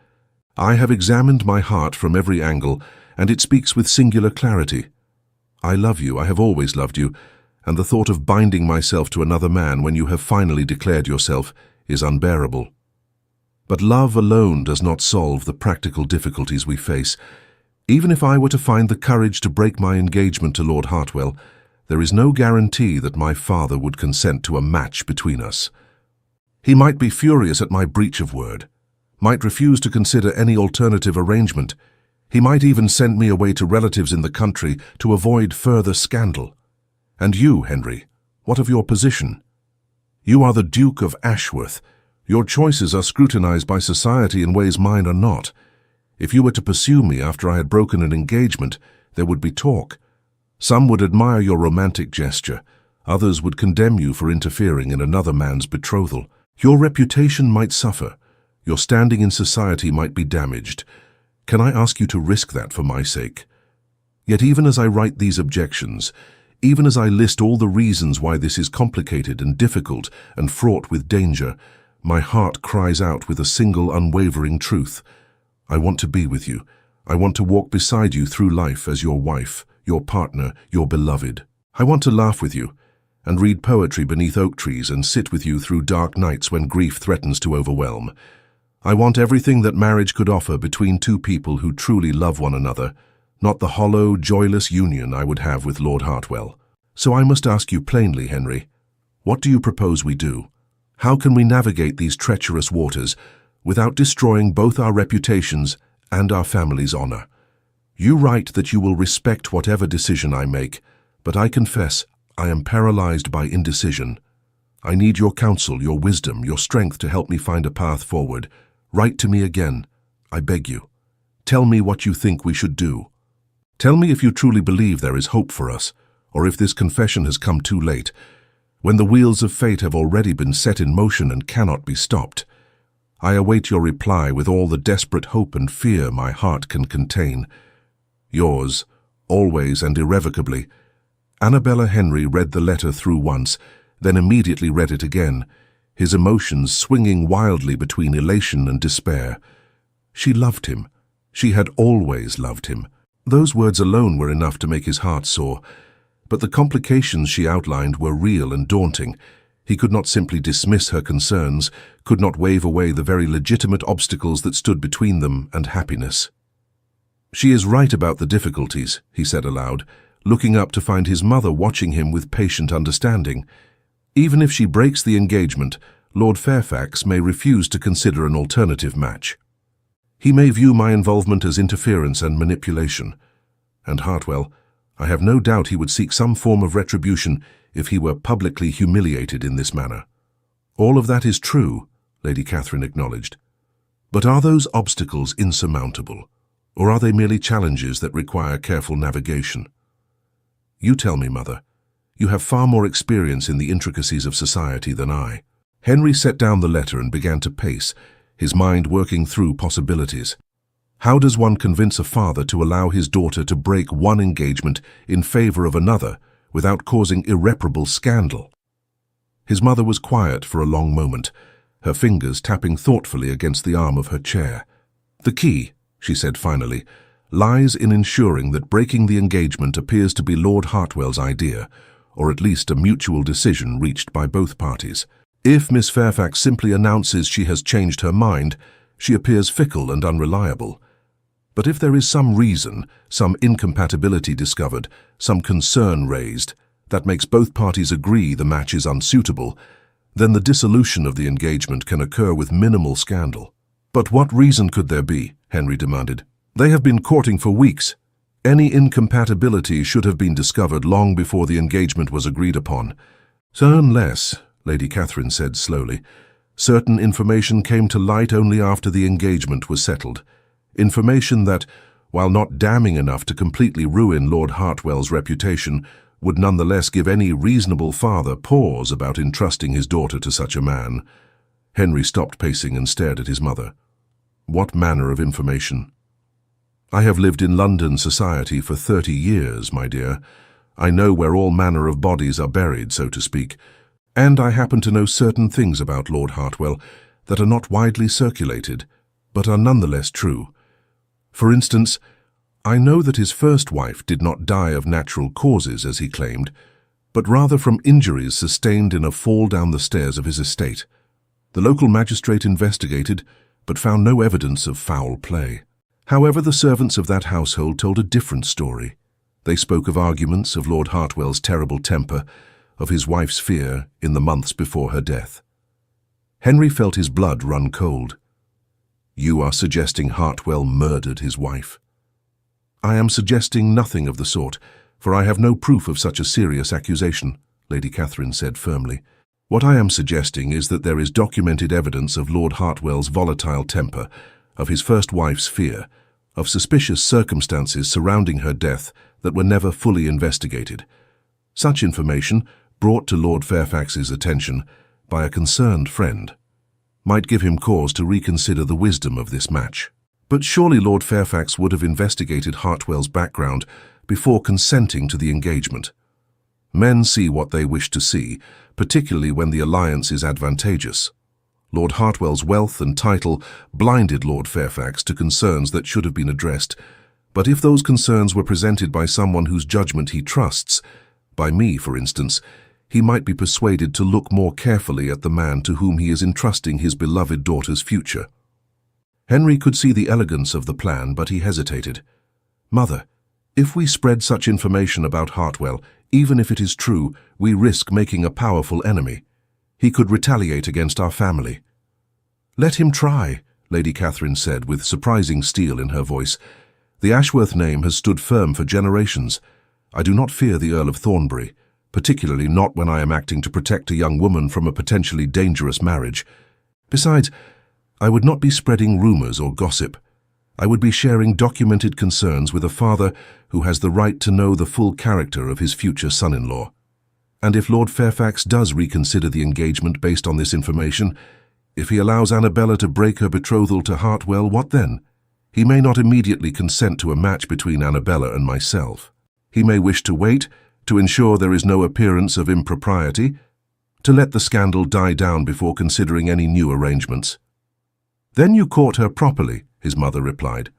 I have examined my heart from every angle, and it speaks with singular clarity. I love you, I have always loved you, and the thought of binding myself to another man when you have finally declared yourself is unbearable. But love alone does not solve the practical difficulties we face. Even if I were to find the courage to break my engagement to Lord Hartwell, there is no guarantee that my father would consent to a match between us. He might be furious at my breach of word, might refuse to consider any alternative arrangement. He might even send me away to relatives in the country to avoid further scandal. And you, Henry, what of your position? You are the Duke of Ashworth. Your choices are scrutinized by society in ways mine are not. If you were to pursue me after I had broken an engagement, there would be talk. Some would admire your romantic gesture. Others would condemn you for interfering in another man's betrothal. Your reputation might suffer. Your standing in society might be damaged. Can I ask you to risk that for my sake? Yet even as I write these objections, even as I list all the reasons why this is complicated and difficult and fraught with danger, my heart cries out with a single unwavering truth. I want to be with you. I want to walk beside you through life as your wife, your partner, your beloved. I want to laugh with you and read poetry beneath oak trees and sit with you through dark nights when grief threatens to overwhelm. I want everything that marriage could offer between two people who truly love one another, not the hollow, joyless union I would have with Lord Hartwell. So I must ask you plainly, Henry, what do you propose we do? How can we navigate these treacherous waters without destroying both our reputations and our family's honor? You write that you will respect whatever decision I make, but I confess I am paralyzed by indecision. I need your counsel, your wisdom, your strength to help me find a path forward. Write to me again, I beg you. Tell me what you think we should do. Tell me if you truly believe there is hope for us, or if this confession has come too late, when the wheels of fate have already been set in motion and cannot be stopped. I await your reply with all the desperate hope and fear my heart can contain. Yours, always and irrevocably. Annabella Henry read the letter through once, then immediately read it again, his emotions swinging wildly between elation and despair. She loved him. She had always loved him. Those words alone were enough to make his heart soar, but the complications she outlined were real and daunting. He could not simply dismiss her concerns, could not wave away the very legitimate obstacles that stood between them and happiness. She is right about the difficulties, he said aloud, looking up to find his mother watching him with patient understanding. Even if she breaks the engagement, Lord Fairfax may refuse to consider an alternative match. He may view my involvement as interference and manipulation. And Hartwell, I have no doubt he would seek some form of retribution if he were publicly humiliated in this manner. All of that is true, Lady Catherine acknowledged. But are those obstacles insurmountable, or are they merely challenges that require careful navigation? You tell me, Mother. You have far more experience in the intricacies of society than I. Henry set down the letter and began to pace, his mind working through possibilities. How does one convince a father to allow his daughter to break one engagement in favor of another without causing irreparable scandal? His mother was quiet for a long moment, her fingers tapping thoughtfully against the arm of her chair. The key, she said finally, lies in ensuring that breaking the engagement appears to be Lord Hartwell's idea, or at least a mutual decision reached by both parties. If Miss Fairfax simply announces she has changed her mind, she appears fickle and unreliable. But if there is some reason, some incompatibility discovered, some concern raised, that makes both parties agree the match is unsuitable, then the dissolution of the engagement can occur with minimal scandal. But what reason could there be? Henry demanded. They have been courting for weeks. Any incompatibility should have been discovered long before the engagement was agreed upon. So unless, Lady Catherine said slowly, certain information came to light only after the engagement was settled. Information that, while not damning enough to completely ruin Lord Hartwell's reputation, would nonetheless give any reasonable father pause about entrusting his daughter to such a man. Henry stopped pacing and stared at his mother. What manner of information? I have lived in London society for 30 years, my dear. I know where all manner of bodies are buried, so to speak, and I happen to know certain things about Lord Hartwell that are not widely circulated, but are nonetheless true. For instance, I know that his first wife did not die of natural causes, as he claimed, but rather from injuries sustained in a fall down the stairs of his estate. The local magistrate investigated, but found no evidence of foul play. However, the servants of that household told a different story. They spoke of arguments, of Lord Hartwell's terrible temper, of his wife's fear in the months before her death. Henry felt his blood run cold. You are suggesting Hartwell murdered his wife? I am suggesting nothing of the sort, for I have no proof of such a serious accusation, Lady Catherine said firmly. What I am suggesting is that there is documented evidence of Lord Hartwell's volatile temper, of his first wife's fear, of suspicious circumstances surrounding her death that were never fully investigated. Such information, brought to Lord Fairfax's attention by a concerned friend, might give him cause to reconsider the wisdom of this match. But surely Lord Fairfax would have investigated Hartwell's background before consenting to the engagement. Men see what they wish to see, particularly when the alliance is advantageous. Lord Hartwell's wealth and title blinded Lord Fairfax to concerns that should have been addressed, but if those concerns were presented by someone whose judgment he trusts, by me, for instance, he might be persuaded to look more carefully at the man to whom he is entrusting his beloved daughter's future. Henry could see the elegance of the plan, but he hesitated. "Mother, if we spread such information about Hartwell, even if it is true, we risk making a powerful enemy. He could retaliate against our family." "Let him try," Lady Catherine said with surprising steel in her voice. "The Ashworth name has stood firm for generations. I do not fear the Earl of Thornbury, particularly not when I am acting to protect a young woman from a potentially dangerous marriage. Besides, I would not be spreading rumors or gossip. I would be sharing documented concerns with a father who has the right to know the full character of his future son-in-law. And if Lord Fairfax does reconsider the engagement based on this information, if he allows Annabella to break her betrothal to Hartwell, what then? He may not immediately consent to a match between Annabella and myself. He may wish to wait, to ensure there is no appearance of impropriety, to let the scandal die down before considering any new arrangements." "Then you court her properly," his mother replied,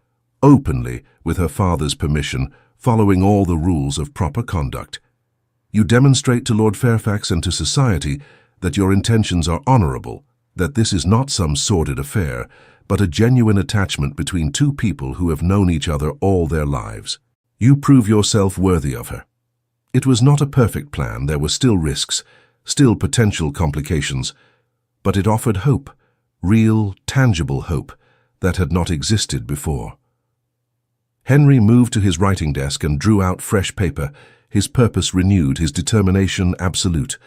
"openly, with her father's permission, following all the rules of proper conduct. You demonstrate to Lord Fairfax and to society that your intentions are honourable, that this is not some sordid affair, but a genuine attachment between two people who have known each other all their lives. You prove yourself worthy of her. It was not a perfect plan, there were still risks, still potential complications, but it offered hope, real, tangible hope, that had not existed before." Henry moved to his writing desk and drew out fresh paper, his purpose renewed, his determination absolute.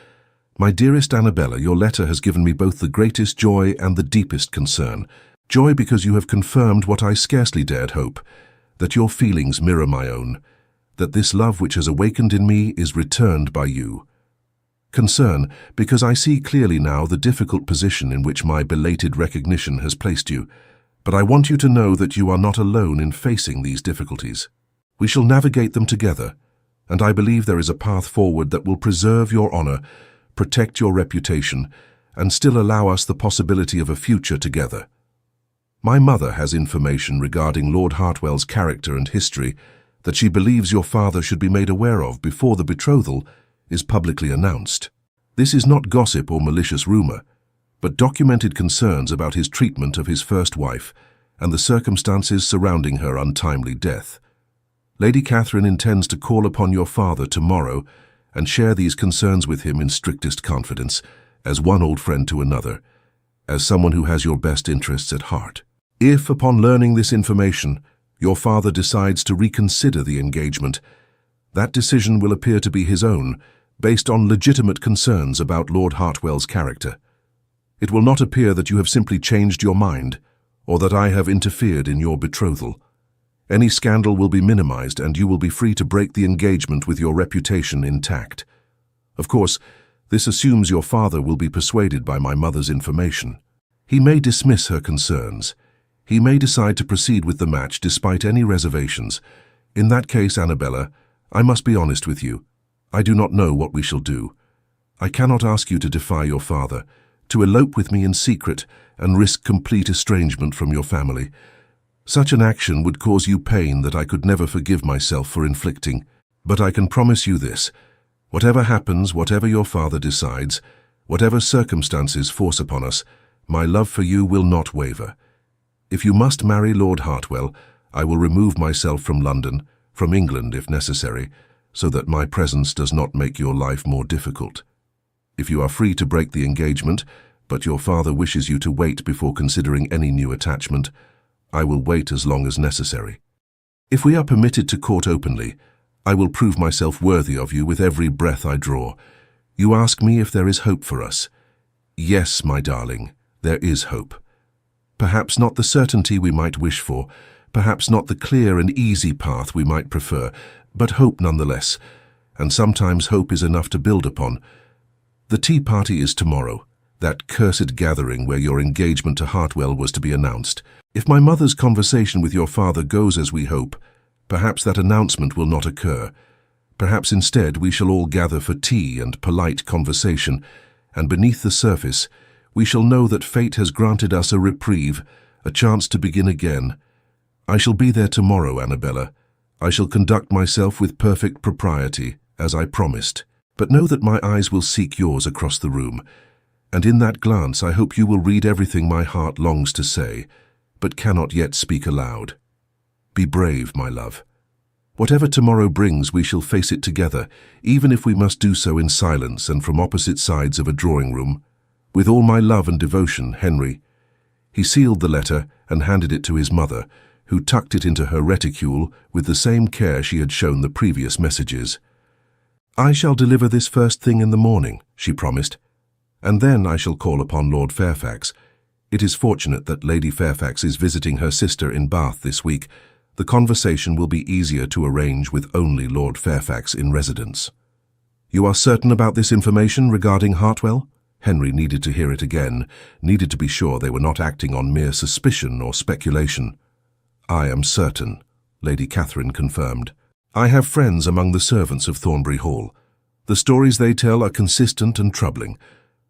"My dearest Annabella, your letter has given me both the greatest joy and the deepest concern. Joy because you have confirmed what I scarcely dared hope, that your feelings mirror my own, that this love which has awakened in me is returned by you. Concern, because I see clearly now the difficult position in which my belated recognition has placed you, but I want you to know that you are not alone in facing these difficulties. We shall navigate them together, and I believe there is a path forward that will preserve your honor, protect your reputation, and still allow us the possibility of a future together. My mother has information regarding Lord Hartwell's character and history that she believes your father should be made aware of before the betrothal is publicly announced. This is not gossip or malicious rumor, but documented concerns about his treatment of his first wife and the circumstances surrounding her untimely death. Lady Catherine intends to call upon your father tomorrow and share these concerns with him in strictest confidence, as one old friend to another, as someone who has your best interests at heart. If, upon learning this information, your father decides to reconsider the engagement, that decision will appear to be his own, based on legitimate concerns about Lord Hartwell's character. It will not appear that you have simply changed your mind, or that I have interfered in your betrothal. Any scandal will be minimized, and you will be free to break the engagement with your reputation intact. Of course, this assumes your father will be persuaded by my mother's information. He may dismiss her concerns. He may decide to proceed with the match despite any reservations. In that case, Annabella, I must be honest with you. I do not know what we shall do. I cannot ask you to defy your father, to elope with me in secret and risk complete estrangement from your family. Such an action would cause you pain that I could never forgive myself for inflicting. But I can promise you this. Whatever happens, whatever your father decides, whatever circumstances force upon us, my love for you will not waver. If you must marry Lord Hartwell, I will remove myself from London, from England if necessary, so that my presence does not make your life more difficult. If you are free to break the engagement, but your father wishes you to wait before considering any new attachment, I will wait as long as necessary. If we are permitted to court openly, I will prove myself worthy of you with every breath I draw. You ask me if there is hope for us. Yes, my darling, there is hope. Perhaps not the certainty we might wish for, perhaps not the clear and easy path we might prefer, but hope nonetheless, and sometimes hope is enough to build upon. The tea party is tomorrow, that cursed gathering where your engagement to Hartwell was to be announced. If my mother's conversation with your father goes as we hope, perhaps that announcement will not occur. Perhaps instead we shall all gather for tea and polite conversation, and beneath the surface We shall know that fate has granted us a reprieve, a chance to begin again. I shall be there tomorrow, Annabella. I shall conduct myself with perfect propriety, as I promised. But know that my eyes will seek yours across the room, and in that glance I hope you will read everything my heart longs to say, but cannot yet speak aloud. Be brave, my love. Whatever tomorrow brings, we shall face it together, even if we must do so in silence and from opposite sides of a drawing room. With all my love and devotion, Henry. He sealed the letter and handed it to his mother, who tucked it into her reticule with the same care she had shown the previous messages. I shall deliver this first thing in the morning, she promised, and then I shall call upon Lord Fairfax. It is fortunate that Lady Fairfax is visiting her sister in Bath this week. The conversation will be easier to arrange with only Lord Fairfax in residence. You are certain about this information regarding Hartwell? Henry needed to hear it again, needed to be sure they were not acting on mere suspicion or speculation. I am certain, Lady Catherine confirmed. I have friends among the servants of Thornbury Hall. The stories they tell are consistent and troubling.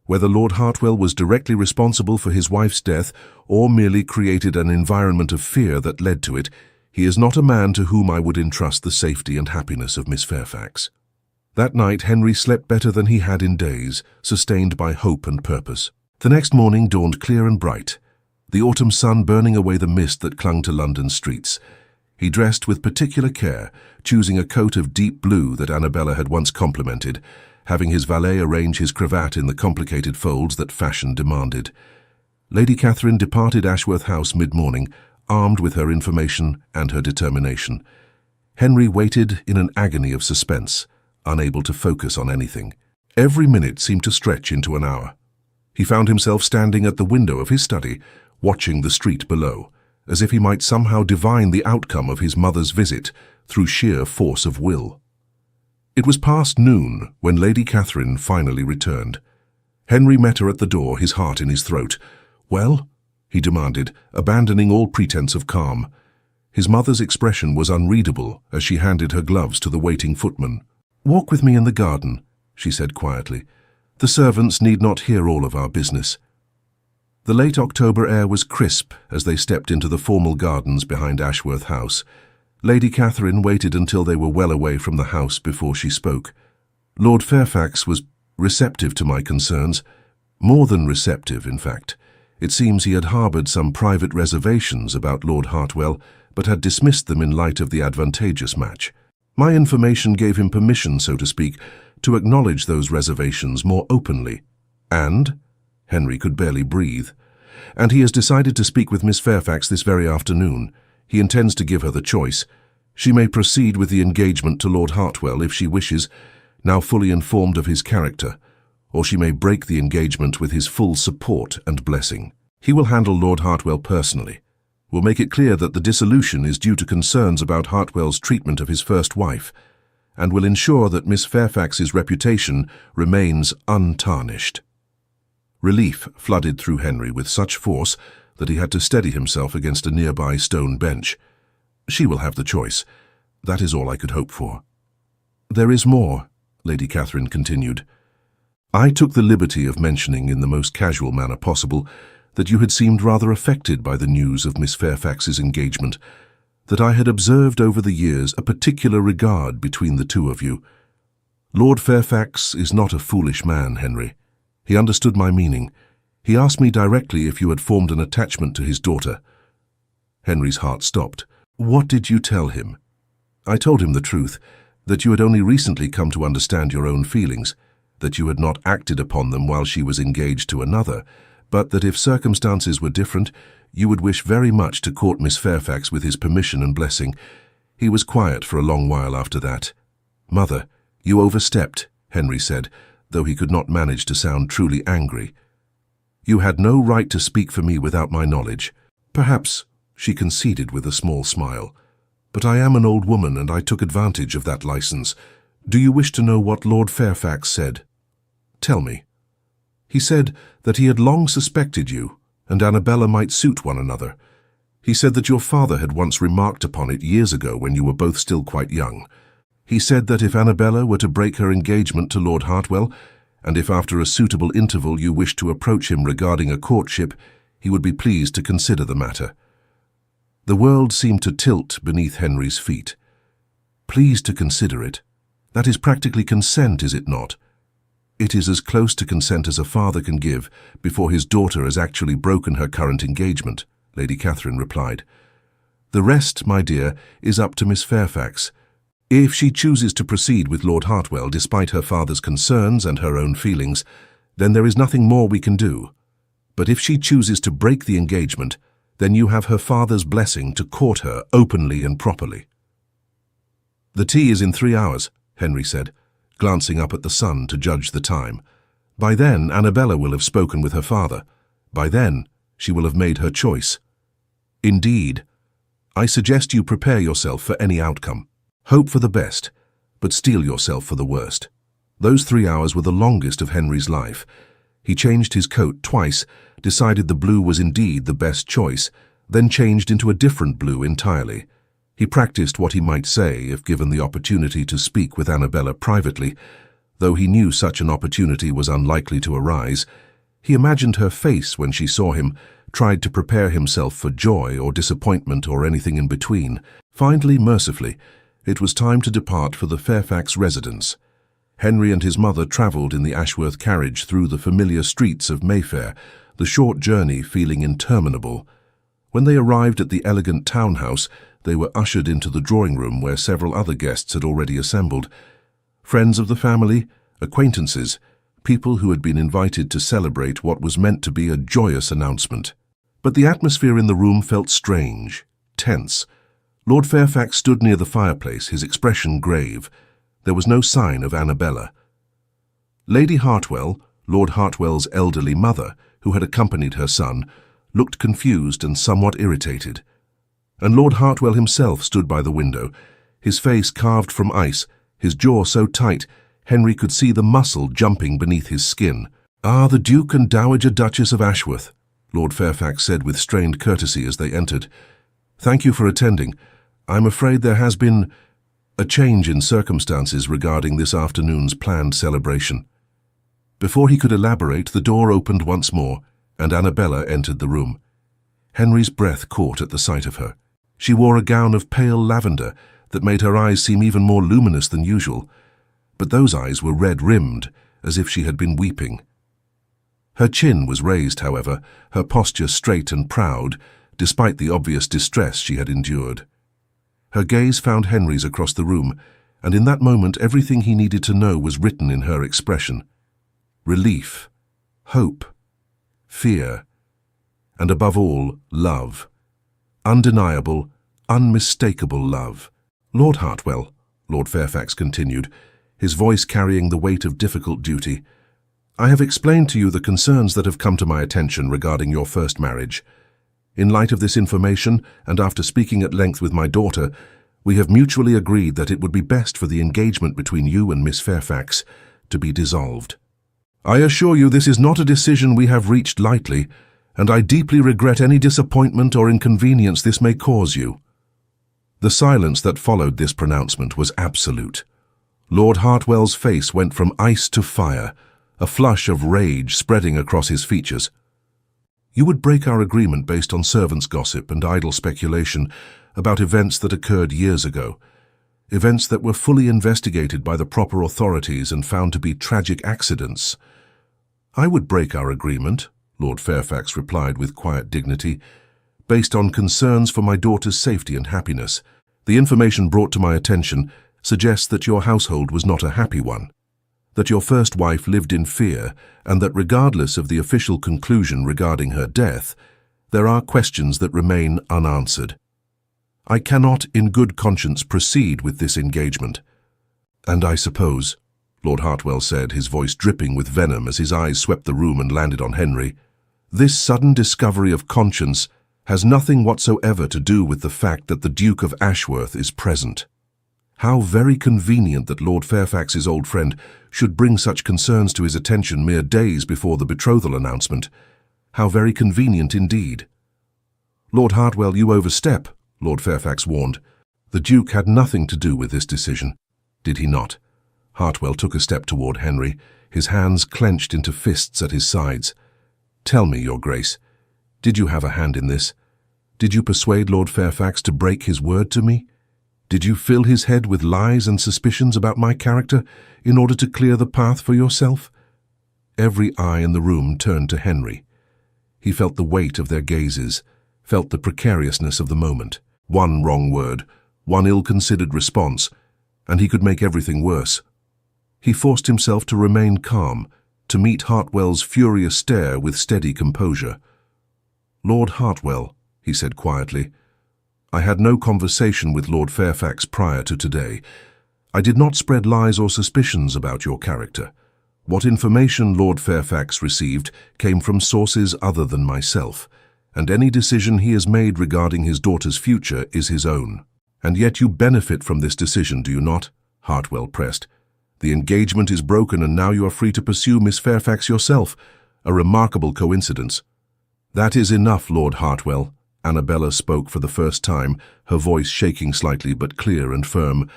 Whether Lord Hartwell was directly responsible for his wife's death or merely created an environment of fear that led to it, he is not a man to whom I would entrust the safety and happiness of Miss Fairfax. That night Henry slept better than he had in days, sustained by hope and purpose. The next morning dawned clear and bright, the autumn sun burning away the mist that clung to London streets. He dressed with particular care, choosing a coat of deep blue that Annabella had once complimented, having his valet arrange his cravat in the complicated folds that fashion demanded. Lady Catherine departed Ashworth House mid-morning, armed with her information and her determination. Henry waited in an agony of suspense, unable to focus on anything. Every minute seemed to stretch into an hour. He found himself standing at the window of his study, watching the street below, as if he might somehow divine the outcome of his mother's visit through sheer force of will. It was past noon when Lady Catherine finally returned. Henry met her at the door, his heart in his throat. "Well?" he demanded, abandoning all pretense of calm. His mother's expression was unreadable as she handed her gloves to the waiting footman. "Walk with me in the garden," she said quietly. "The servants need not hear all of our business." The late October air was crisp as they stepped into the formal gardens behind Ashworth House. Lady Catherine waited until they were well away from the house before she spoke. "Lord Fairfax was receptive to my concerns. More than receptive, in fact. It seems he had harboured some private reservations about Lord Hartwell, but had dismissed them in light of the advantageous match. My information gave him permission, so to speak, to acknowledge those reservations more openly. And," Henry could barely breathe, "and he has decided to speak with Miss Fairfax this very afternoon. He intends to give her the choice. She may proceed with the engagement to Lord Hartwell if she wishes, now fully informed of his character, or she may break the engagement with his full support and blessing. He will handle Lord Hartwell personally, will make it clear that the dissolution is due to concerns about Hartwell's treatment of his first wife, and will ensure that Miss Fairfax's reputation remains untarnished." Relief flooded through Henry with such force that he had to steady himself against a nearby stone bench. "She will have the choice. That is all I could hope for." "There is more," Lady Catherine continued. "I took the liberty of mentioning in the most casual manner possible that you had seemed rather affected by the news of Miss Fairfax's engagement, that I had observed over the years a particular regard between the two of you. Lord Fairfax is not a foolish man, Henry. He understood my meaning. He asked me directly if you had formed an attachment to his daughter." Henry's heart stopped. "What did you tell him?" "I told him the truth, that you had only recently come to understand your own feelings, that you had not acted upon them while she was engaged to another, but that if circumstances were different, you would wish very much to court Miss Fairfax with his permission and blessing." He was quiet for a long while after that. "Mother, you overstepped," Henry said, though he could not manage to sound truly angry. "You had no right to speak for me without my knowledge." "Perhaps," she conceded with a small smile, "but I am an old woman and I took advantage of that license. Do you wish to know what Lord Fairfax said?" "Tell me." "He said that he had long suspected you, and Annabella might suit one another. He said that your father had once remarked upon it years ago when you were both still quite young. He said that if Annabella were to break her engagement to Lord Hartwell, and if after a suitable interval you wish to approach him regarding a courtship, he would be pleased to consider the matter. The world seemed to tilt beneath Henry's feet. Pleased to consider it? That is practically consent, is it not? It is as close to consent as a father can give before his daughter has actually broken her current engagement, Lady Catherine replied. The rest, my dear, is up to Miss Fairfax. If she chooses to proceed with Lord Hartwell despite her father's concerns and her own feelings, then there is nothing more we can do. But if she chooses to break the engagement, then you have her father's blessing to court her openly and properly. The tea is in 3 hours, Henry said, glancing up at the sun to judge the time. By then, Annabella will have spoken with her father. By then, she will have made her choice. Indeed, I suggest you prepare yourself for any outcome. Hope for the best, but steel yourself for the worst. Those 3 hours were the longest of Henry's life. He changed his coat twice, decided the blue was indeed the best choice, then changed into a different blue entirely. He practiced what he might say if given the opportunity to speak with Annabella privately. Though he knew such an opportunity was unlikely to arise, he imagined her face when she saw him, tried to prepare himself for joy or disappointment or anything in between. Finally, mercifully, it was time to depart for the Fairfax residence. Henry and his mother travelled in the Ashworth carriage through the familiar streets of Mayfair, the short journey feeling interminable. When they arrived at the elegant townhouse, they were ushered into the drawing-room where several other guests had already assembled. Friends of the family, acquaintances, people who had been invited to celebrate what was meant to be a joyous announcement. But the atmosphere in the room felt strange, tense. Lord Fairfax stood near the fireplace, his expression grave. There was no sign of Annabella. Lady Hartwell, Lord Hartwell's elderly mother, who had accompanied her son, looked confused and somewhat irritated. And Lord Hartwell himself stood by the window, his face carved from ice, his jaw so tight Henry could see the muscle jumping beneath his skin. "Ah, the Duke and Dowager Duchess of Ashworth," Lord Fairfax said with strained courtesy as they entered. "Thank you for attending. I'm afraid there has been a change in circumstances regarding this afternoon's planned celebration." Before he could elaborate, the door opened once more, and Annabella entered the room. Henry's breath caught at the sight of her. She wore a gown of pale lavender that made her eyes seem even more luminous than usual, but those eyes were red-rimmed, as if she had been weeping. Her chin was raised, however, her posture straight and proud, despite the obvious distress she had endured. Her gaze found Henry's across the room, and in that moment everything he needed to know was written in her expression. Relief, hope, fear, and above all, love. Undeniable, unmistakable love. "Lord Hartwell," Lord Fairfax continued, his voice carrying the weight of difficult duty, "I have explained to you the concerns that have come to my attention regarding your first marriage. In light of this information, and after speaking at length with my daughter, we have mutually agreed that it would be best for the engagement between you and Miss Fairfax to be dissolved. I assure you this is not a decision we have reached lightly, and I deeply regret any disappointment or inconvenience this may cause you." The silence that followed this pronouncement was absolute. Lord Hartwell's face went from ice to fire, a flush of rage spreading across his features. "You would break our agreement based on servants' gossip and idle speculation about events that occurred years ago, events that were fully investigated by the proper authorities and found to be tragic accidents." "I would break our agreement," Lord Fairfax replied with quiet dignity, "based on concerns for my daughter's safety and happiness. The information brought to my attention suggests that your household was not a happy one, that your first wife lived in fear, and that regardless of the official conclusion regarding her death, there are questions that remain unanswered. I cannot in good conscience proceed with this engagement. And I suppose," Lord Hartwell said, his voice dripping with venom as his eyes swept the room and landed on Henry, "this sudden discovery of conscience has nothing whatsoever to do with the fact that the Duke of Ashworth is present. How very convenient that Lord Fairfax's old friend should bring such concerns to his attention mere days before the betrothal announcement. How very convenient indeed." "Lord Hartwell, you overstep," Lord Fairfax warned. "The Duke had nothing to do with this decision, did he not?" Hartwell took a step toward Henry, his hands clenched into fists at his sides. "Tell me, Your Grace, did you have a hand in this? Did you persuade Lord Fairfax to break his word to me? Did you fill his head with lies and suspicions about my character in order to clear the path for yourself?" Every eye in the room turned to Henry. He felt the weight of their gazes, felt the precariousness of the moment. One wrong word, one ill-considered response, and he could make everything worse. He forced himself to remain calm, to meet Hartwell's furious stare with steady composure. "Lord Hartwell," he said quietly, "I had no conversation with Lord Fairfax prior to today. I did not spread lies or suspicions about your character. What information Lord Fairfax received came from sources other than myself, and any decision he has made regarding his daughter's future is his own." "And yet you benefit from this decision, do you not?" Hartwell pressed. "The engagement is broken and now you are free to pursue Miss Fairfax yourself. A remarkable coincidence." "That is enough, Lord Hartwell." Annabella spoke for the first time, her voice shaking slightly but clear and firm.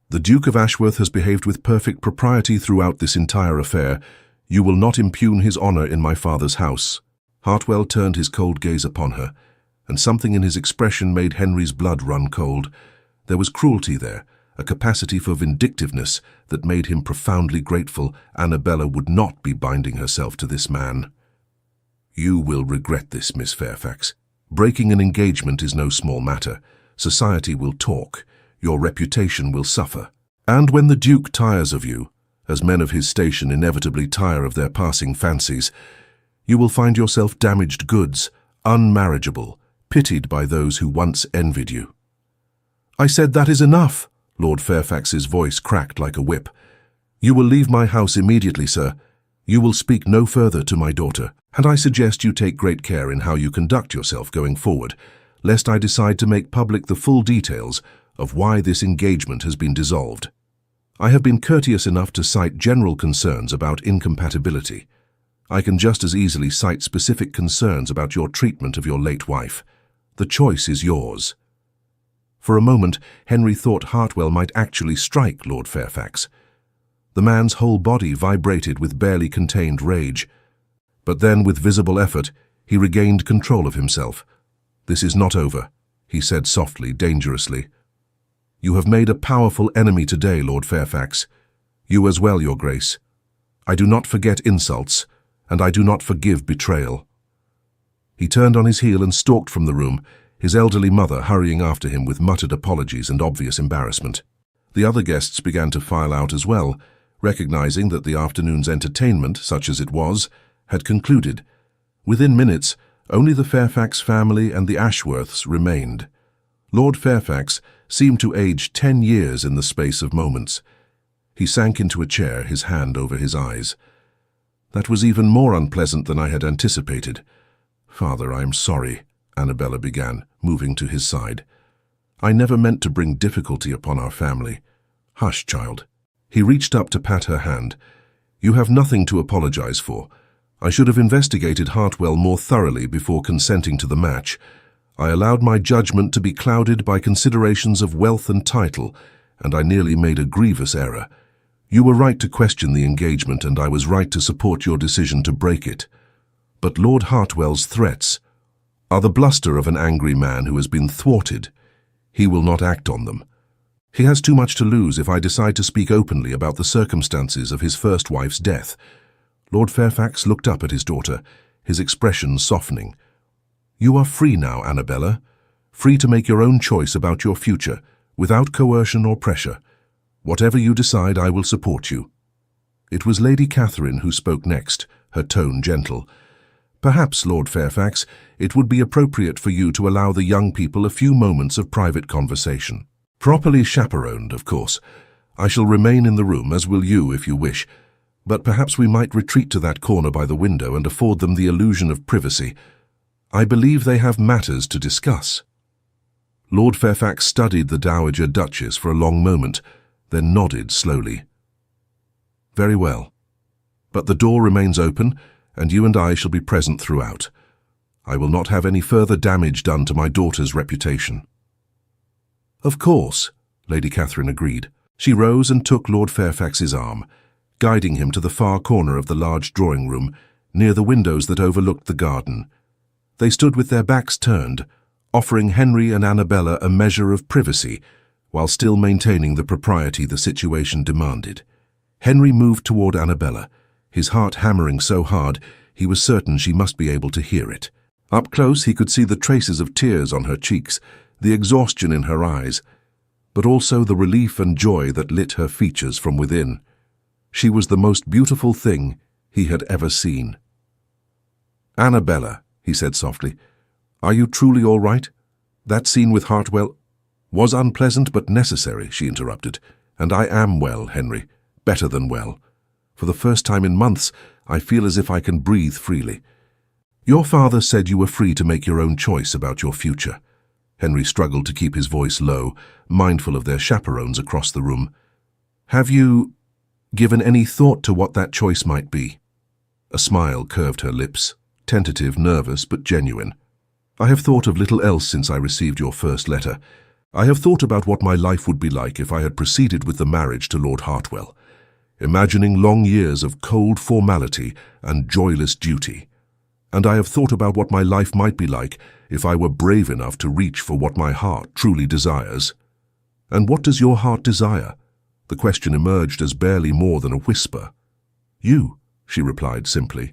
"The Duke of Ashworth has behaved with perfect propriety throughout this entire affair. You will not impugn his honor in my father's house." Hartwell turned his cold gaze upon her, and something in his expression made Henry's blood run cold. There was cruelty there, a capacity for vindictiveness that made him profoundly grateful Annabella would not be binding herself to this man. "You will regret this, Miss Fairfax. Breaking an engagement is no small matter. Society will talk. Your reputation will suffer. And when the Duke tires of you, as men of his station inevitably tire of their passing fancies, you will find yourself damaged goods, unmarriageable, pitied by those who once envied you." "I said that is enough." Lord Fairfax's voice cracked like a whip. "You will leave my house immediately, sir. You will speak no further to my daughter, and I suggest you take great care in how you conduct yourself going forward, lest I decide to make public the full details of why this engagement has been dissolved. I have been courteous enough to cite general concerns about incompatibility. I can just as easily cite specific concerns about your treatment of your late wife. The choice is yours." For a moment, Henry thought Hartwell might actually strike Lord Fairfax. The man's whole body vibrated with barely contained rage. But then, with visible effort, he regained control of himself. "This is not over," he said softly, dangerously. "You have made a powerful enemy today, Lord Fairfax. You as well, Your Grace. I do not forget insults, and I do not forgive betrayal." He turned on his heel and stalked from the room, his elderly mother hurrying after him with muttered apologies and obvious embarrassment. The other guests began to file out as well, recognizing that the afternoon's entertainment, such as it was, had concluded. Within minutes, only the Fairfax family and the Ashworths remained. Lord Fairfax seemed to age 10 years in the space of moments. He sank into a chair, his hand over his eyes. "That was even more unpleasant than I had anticipated. Father, I am sorry," Annabella began, moving to his side. "I never meant to bring difficulty upon our family." "Hush, child." He reached up to pat her hand. "You have nothing to apologize for. I should have investigated Hartwell more thoroughly before consenting to the match. I allowed my judgment to be clouded by considerations of wealth and title, and I nearly made a grievous error. You were right to question the engagement, and I was right to support your decision to break it. But Lord Hartwell's threats are the bluster of an angry man who has been thwarted. He will not act on them. He has too much to lose if I decide to speak openly about the circumstances of his first wife's death." Lord Fairfax looked up at his daughter, his expression softening. "You are free now, Annabella, free to make your own choice about your future, without coercion or pressure. Whatever you decide, I will support you." It was Lady Catherine who spoke next, her tone gentle. "Perhaps, Lord Fairfax, it would be appropriate for you to allow the young people a few moments of private conversation. Properly chaperoned, of course. I shall remain in the room, as will you if you wish, but perhaps we might retreat to that corner by the window and afford them the illusion of privacy. I believe they have matters to discuss." Lord Fairfax studied the Dowager Duchess for a long moment, then nodded slowly. "Very well. But the door remains open, and you and I shall be present throughout. I will not have any further damage done to my daughter's reputation." "Of course," Lady Catherine agreed. She rose and took Lord Fairfax's arm, guiding him to the far corner of the large drawing-room, near the windows that overlooked the garden. They stood with their backs turned, offering Henry and Annabella a measure of privacy, while still maintaining the propriety the situation demanded. Henry moved toward Annabella, his heart hammering so hard he was certain she must be able to hear it. Up close he could see the traces of tears on her cheeks, the exhaustion in her eyes, but also the relief and joy that lit her features from within. She was the most beautiful thing he had ever seen. "Annabella," he said softly, "are you truly all right? That scene with Hartwell was unpleasant but necessary," she interrupted. "And I am well, Henry, better than well. For the first time in months, I feel as if I can breathe freely. Your father said you were free to make your own choice about your future." Henry struggled to keep his voice low, mindful of their chaperones across the room. "Have you given any thought to what that choice might be?" A smile curved her lips, tentative, nervous, but genuine. "I have thought of little else since I received your first letter. I have thought about what my life would be like if I had proceeded with the marriage to Lord Hartwell, imagining long years of cold formality and joyless duty. And I have thought about what my life might be like if I were brave enough to reach for what my heart truly desires." "And what does your heart desire?" The question emerged as barely more than a whisper. "You," she replied simply.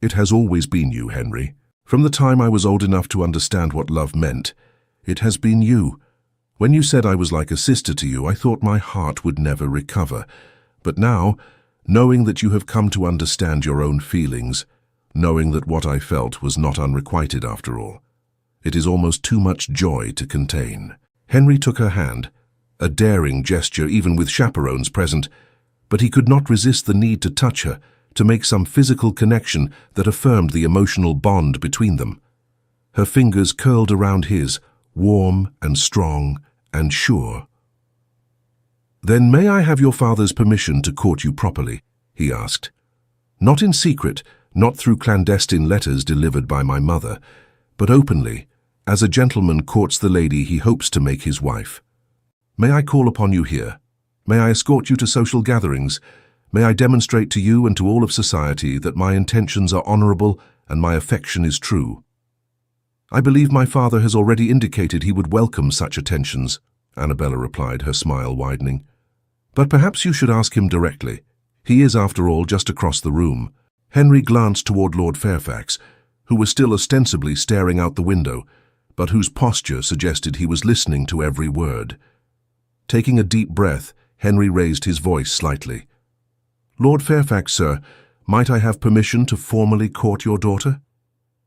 "It has always been you, Henry. From the time I was old enough to understand what love meant, it has been you. When you said I was like a sister to you, I thought my heart would never recover. But now, knowing that you have come to understand your own feelings, knowing that what I felt was not unrequited after all, it is almost too much joy to contain." Henry took her hand, a daring gesture even with chaperones present, but he could not resist the need to touch her, to make some physical connection that affirmed the emotional bond between them. Her fingers curled around his, warm and strong and sure. "Then may I have your father's permission to court you properly?" he asked. "Not in secret, not through clandestine letters delivered by my mother, but openly, as a gentleman courts the lady he hopes to make his wife. May I call upon you here? May I escort you to social gatherings? May I demonstrate to you and to all of society that my intentions are honorable and my affection is true?" "I believe my father has already indicated he would welcome such attentions," Annabella replied, her smile widening. "But perhaps you should ask him directly. He is, after all, just across the room." Henry glanced toward Lord Fairfax, who was still ostensibly staring out the window, but whose posture suggested he was listening to every word. Taking a deep breath, Henry raised his voice slightly. "Lord Fairfax, sir, might I have permission to formally court your daughter?"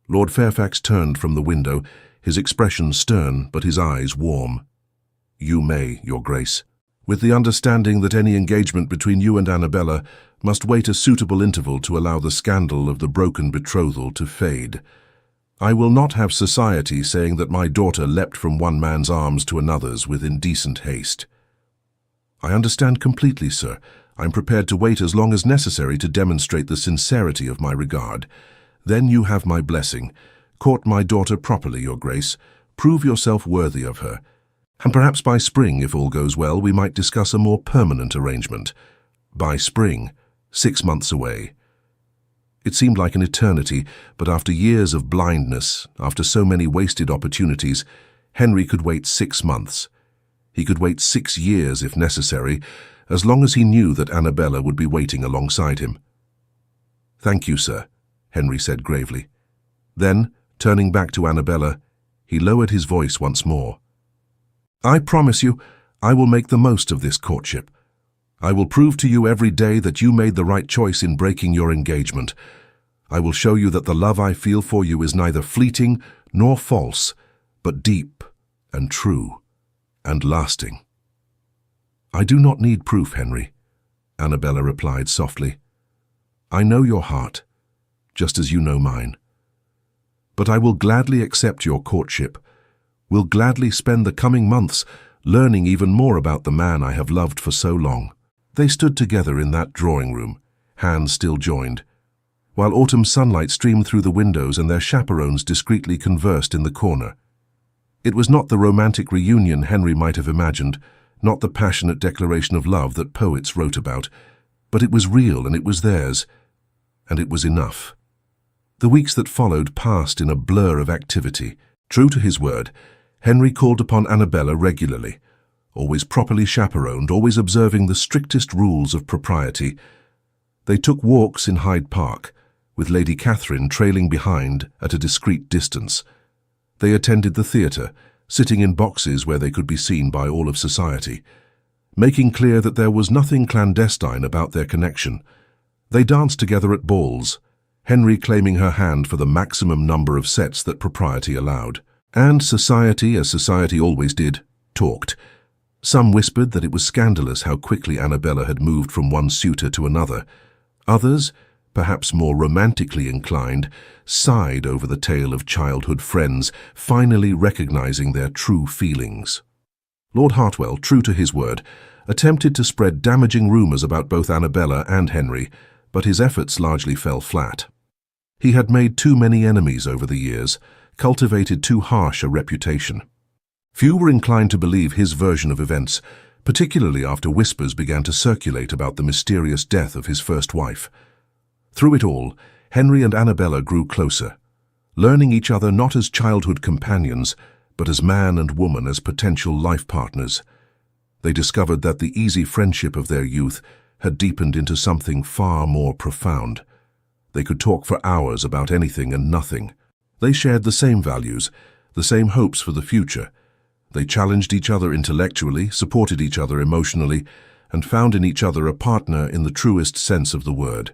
Lord Fairfax turned from the window, his expression stern but his eyes warm. "You may, Your Grace, with the understanding that any engagement between you and Annabella must wait a suitable interval to allow the scandal of the broken betrothal to fade. I will not have society saying that my daughter leapt from one man's arms to another's with indecent haste." "I understand completely, sir. I'm prepared to wait as long as necessary to demonstrate the sincerity of my regard. Then you have my blessing. Court my daughter properly, Your Grace. Prove yourself worthy of her. And perhaps by spring, if all goes well, we might discuss a more permanent arrangement. By spring, 6 months away." It seemed like an eternity, but after years of blindness, after so many wasted opportunities, Henry could wait 6 months. He could wait 6 years if necessary, as long as he knew that Annabella would be waiting alongside him. "Thank you, sir," Henry said gravely. Then, turning back to Annabella, he lowered his voice once more. "I promise you, I will make the most of this courtship. I will prove to you every day that you made the right choice in breaking your engagement. I will show you that the love I feel for you is neither fleeting nor false, but deep and true and lasting." "I do not need proof, Henry," Annabella replied softly. "I know your heart, just as you know mine. But I will gladly accept your courtship, will gladly spend the coming months learning even more about the man I have loved for so long." They stood together in that drawing room, hands still joined, while autumn sunlight streamed through the windows and their chaperones discreetly conversed in the corner. It was not the romantic reunion Henry might have imagined, not the passionate declaration of love that poets wrote about, but it was real and it was theirs, and it was enough. The weeks that followed passed in a blur of activity. True to his word, Henry called upon Annabella regularly, always properly chaperoned, always observing the strictest rules of propriety. They took walks in Hyde Park, with Lady Catherine trailing behind at a discreet distance. They attended the theatre, sitting in boxes where they could be seen by all of society, making clear that there was nothing clandestine about their connection. They danced together at balls, Henry claiming her hand for the maximum number of sets that propriety allowed. And society, as society always did, talked. Some whispered that it was scandalous how quickly Annabella had moved from one suitor to another. Others, perhaps more romantically inclined, sighed over the tale of childhood friends finally recognizing their true feelings. Lord Hartwell, true to his word, attempted to spread damaging rumors about both Annabella and Henry, but his efforts largely fell flat. He had made too many enemies over the years, cultivated too harsh a reputation. Few were inclined to believe his version of events, particularly after whispers began to circulate about the mysterious death of his first wife. Through it all, Henry and Annabella grew closer, learning each other not as childhood companions, but as man and woman, as potential life partners. They discovered that the easy friendship of their youth had deepened into something far more profound. They could talk for hours about anything and nothing. They shared the same values, the same hopes for the future. They challenged each other intellectually, supported each other emotionally, and found in each other a partner in the truest sense of the word.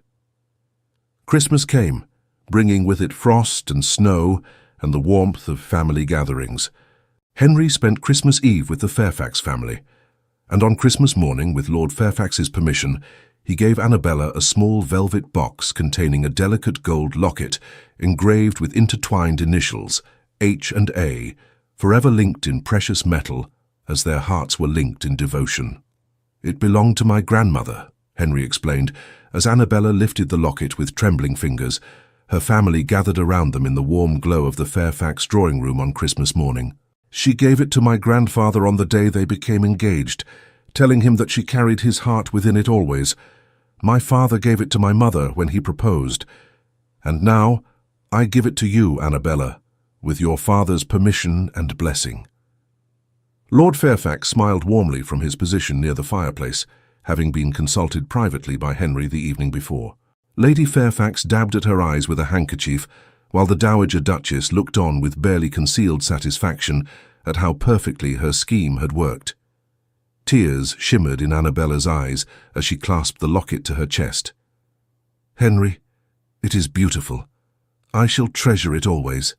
Christmas came, bringing with it frost and snow and the warmth of family gatherings. Henry spent Christmas Eve with the Fairfax family, and on Christmas morning, with Lord Fairfax's permission, he gave Annabella a small velvet box containing a delicate gold locket engraved with intertwined initials, H and A, forever linked in precious metal as their hearts were linked in devotion. "It belonged to my grandmother," Henry explained, as Annabella lifted the locket with trembling fingers. Her family gathered around them in the warm glow of the Fairfax drawing room on Christmas morning. "She gave it to my grandfather on the day they became engaged, telling him that she carried his heart within it always. My father gave it to my mother when he proposed. And now I give it to you, Annabella, with your father's permission and blessing." Lord Fairfax smiled warmly from his position near the fireplace, having been consulted privately by Henry the evening before. Lady Fairfax dabbed at her eyes with a handkerchief, while the Dowager Duchess looked on with barely concealed satisfaction at how perfectly her scheme had worked. Tears shimmered in Annabella's eyes as she clasped the locket to her chest. "Henry, it is beautiful. I shall treasure it always."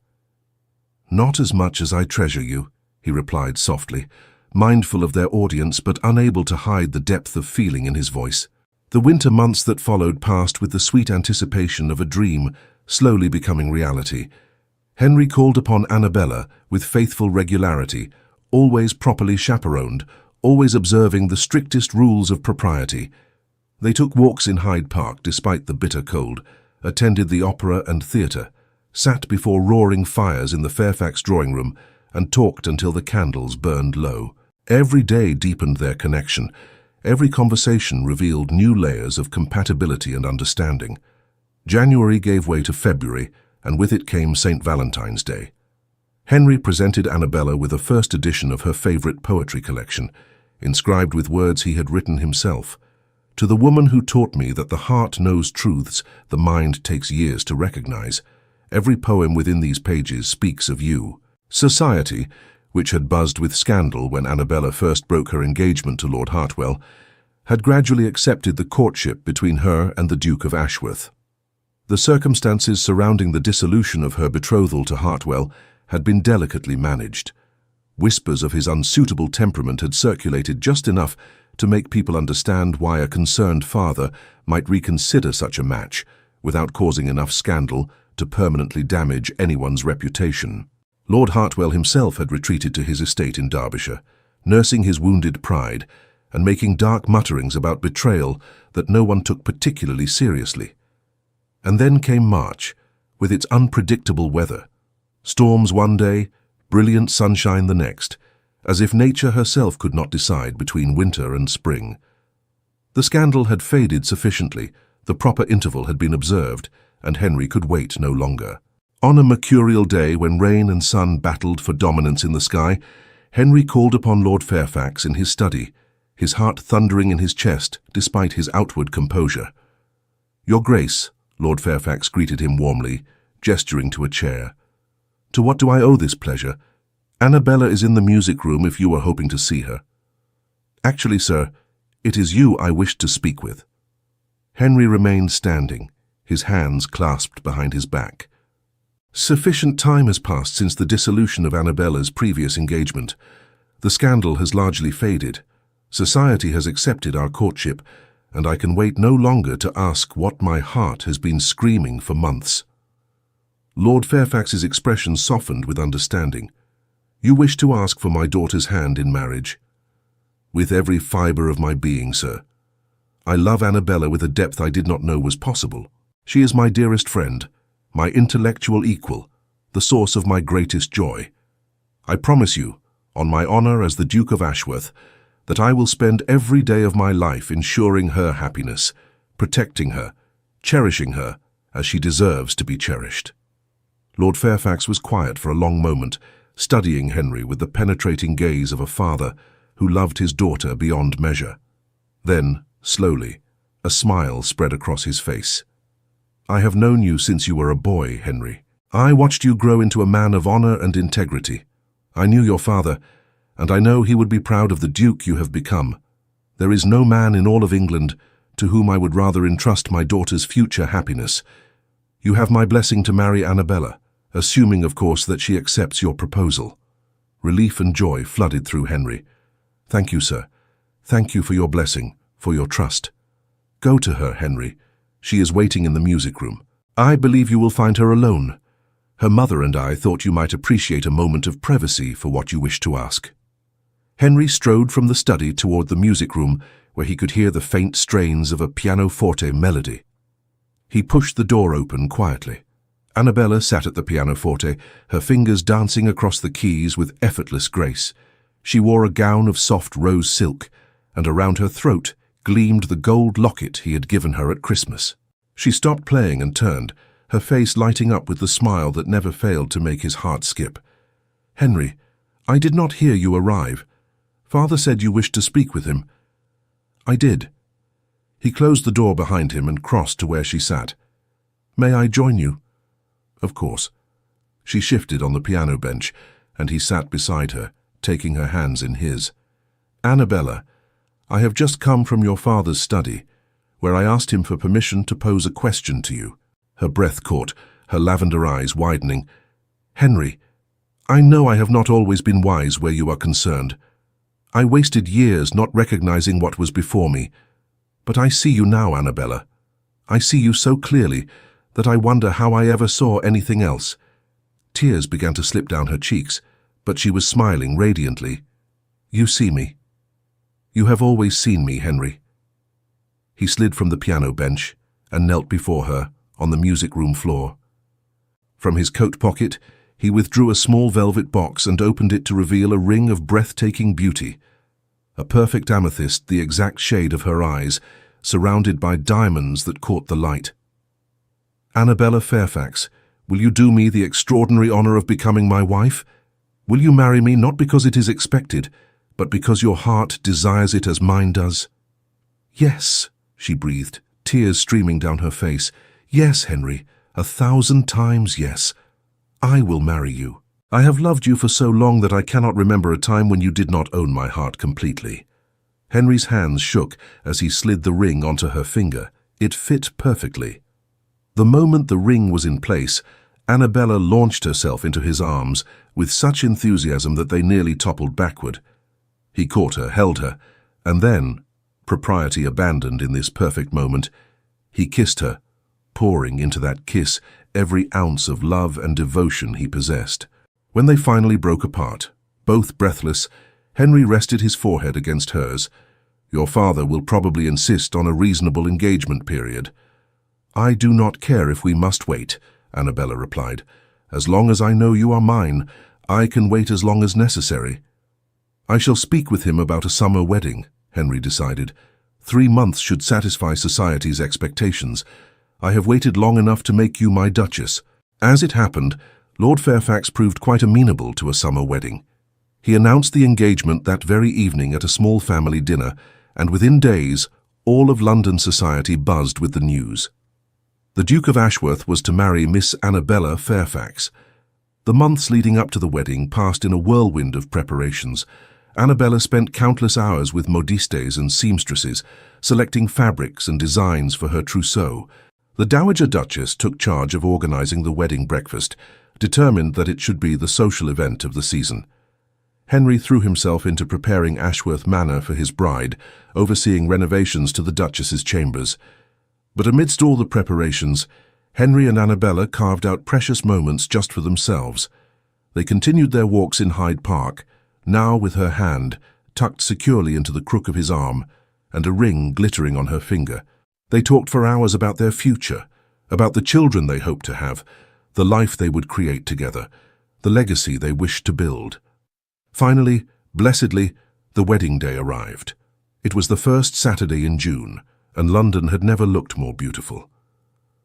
"Not as much as I treasure you," he replied softly, mindful of their audience but unable to hide the depth of feeling in his voice. The winter months that followed passed with the sweet anticipation of a dream slowly becoming reality. Henry called upon Annabella with faithful regularity, always properly chaperoned, always observing the strictest rules of propriety. They took walks in Hyde Park despite the bitter cold, attended the opera and theatre, sat before roaring fires in the Fairfax drawing room, and talked until the candles burned low. Every day deepened their connection. Every conversation revealed new layers of compatibility and understanding. January gave way to February, and with it came St. Valentine's Day. Henry presented Annabella with a first edition of her favorite poetry collection, inscribed with words he had written himself. "To the woman who taught me that the heart knows truths the mind takes years to recognize. Every poem within these pages speaks of you." Society, which had buzzed with scandal when Annabella first broke her engagement to Lord Hartwell, had gradually accepted the courtship between her and the Duke of Ashworth. The circumstances surrounding the dissolution of her betrothal to Hartwell had been delicately managed. Whispers of his unsuitable temperament had circulated just enough to make people understand why a concerned father might reconsider such a match without causing enough scandal to permanently damage anyone's reputation. Lord Hartwell himself had retreated to his estate in Derbyshire, nursing his wounded pride and making dark mutterings about betrayal that no one took particularly seriously. And then came March, with its unpredictable weather. Storms one day, brilliant sunshine the next. as if nature herself could not decide between winter and spring. The scandal had faded sufficiently, the proper interval had been observed, and Henry could wait no longer. On a mercurial day when rain and sun battled for dominance in the sky, Henry called upon Lord Fairfax in his study, his heart thundering in his chest despite his outward composure. "Your Grace," Lord Fairfax greeted him warmly, gesturing to a chair. "To what do I owe this pleasure? Annabella is in the music room if you are hoping to see her." "Actually, sir, it is you I wished to speak with." Henry remained standing, his hands clasped behind his back. Sufficient time has passed since the dissolution of Annabella's previous engagement. The scandal has largely faded. Society has accepted our courtship, and I can wait no longer to ask what my heart has been screaming for months. Lord Fairfax's expression softened with understanding. "You wish to ask for my daughter's hand in marriage?" "With every fibre of my being, sir. I love Annabella with a depth I did not know was possible. She is my dearest friend, my intellectual equal, the source of my greatest joy. I promise you, on my honour as the Duke of Ashworth, that I will spend every day of my life ensuring her happiness, protecting her, cherishing her, as she deserves to be cherished." Lord Fairfax was quiet for a long moment, studying Henry with the penetrating gaze of a father who loved his daughter beyond measure. Then, slowly, a smile spread across his face. "I have known you since you were a boy, Henry. I watched you grow into a man of honour and integrity. I knew your father, and I know he would be proud of the Duke you have become. There is no man in all of England to whom I would rather entrust my daughter's future happiness. You have my blessing to marry Annabella, assuming, of course, that she accepts your proposal." Relief and joy flooded through Henry. "Thank you, sir. Thank you for your blessing, for your trust. Go to her, Henry. She is waiting in the music room. I believe you will find her alone. Her mother and I thought you might appreciate a moment of privacy for what you wish to ask." Henry strode from the study toward the music room, where he could hear the faint strains of a pianoforte melody. He pushed the door open quietly. Annabella sat at the pianoforte, her fingers dancing across the keys with effortless grace. She wore a gown of soft rose silk, and around her throat gleamed the gold locket he had given her at Christmas. She stopped playing and turned, her face lighting up with the smile that never failed to make his heart skip. "Henry, I did not hear you arrive. Father said you wished to speak with him." "I did." He closed the door behind him and crossed to where she sat. "May I join you?" "Of course." She shifted on the piano bench, and he sat beside her, taking her hands in his. "Annabella, I have just come from your father's study, where I asked him for permission to pose a question to you." Her breath caught, her lavender eyes widening. "Henry, I know I have not always been wise where you are concerned. I wasted years not recognizing what was before me. But I see you now, Annabella. I see you so clearly that I wonder how I ever saw anything else." Tears began to slip down her cheeks, but she was smiling radiantly. "You see me. You have always seen me, Henry." He slid from the piano bench and knelt before her on the music room floor. From his coat pocket, he withdrew a small velvet box and opened it to reveal a ring of breathtaking beauty. A perfect amethyst, the exact shade of her eyes, surrounded by diamonds that caught the light. "Annabella Fairfax, will you do me the extraordinary honor of becoming my wife? Will you marry me not because it is expected, but because your heart desires it as mine does?" "Yes," she breathed, tears streaming down her face. "Yes, Henry, 1,000 times yes. I will marry you. I have loved you for so long that I cannot remember a time when you did not own my heart completely." Henry's hands shook as he slid the ring onto her finger. It fit perfectly. The moment the ring was in place, Annabella launched herself into his arms with such enthusiasm that they nearly toppled backward. He caught her, held her, and then, propriety abandoned in this perfect moment, he kissed her, pouring into that kiss every ounce of love and devotion he possessed. When they finally broke apart, both breathless, Henry rested his forehead against hers. "Your father will probably insist on a reasonable engagement period." "I do not care if we must wait," Annabella replied. "As long as I know you are mine, I can wait as long as necessary." I shall speak with him about a summer wedding, Henry decided. 3 months should satisfy society's expectations. I have waited long enough to make you my Duchess. As it happened, Lord Fairfax proved quite amenable to a summer wedding. He announced the engagement that very evening at a small family dinner, and within days, all of London society buzzed with the news. The Duke of Ashworth was to marry Miss Annabella Fairfax. The months leading up to the wedding passed in a whirlwind of preparations. Annabella spent countless hours with modistes and seamstresses, selecting fabrics and designs for her trousseau. The Dowager Duchess took charge of organizing the wedding breakfast, determined that it should be the social event of the season. Henry threw himself into preparing Ashworth Manor for his bride, overseeing renovations to the Duchess's chambers. But amidst all the preparations, Henry and Annabella carved out precious moments just for themselves. They continued their walks in Hyde Park, now with her hand tucked securely into the crook of his arm and a ring glittering on her finger. They talked for hours about their future, about the children they hoped to have, the life they would create together, the legacy they wished to build. Finally, blessedly, the wedding day arrived. It was the first Saturday in June, and London had never looked more beautiful.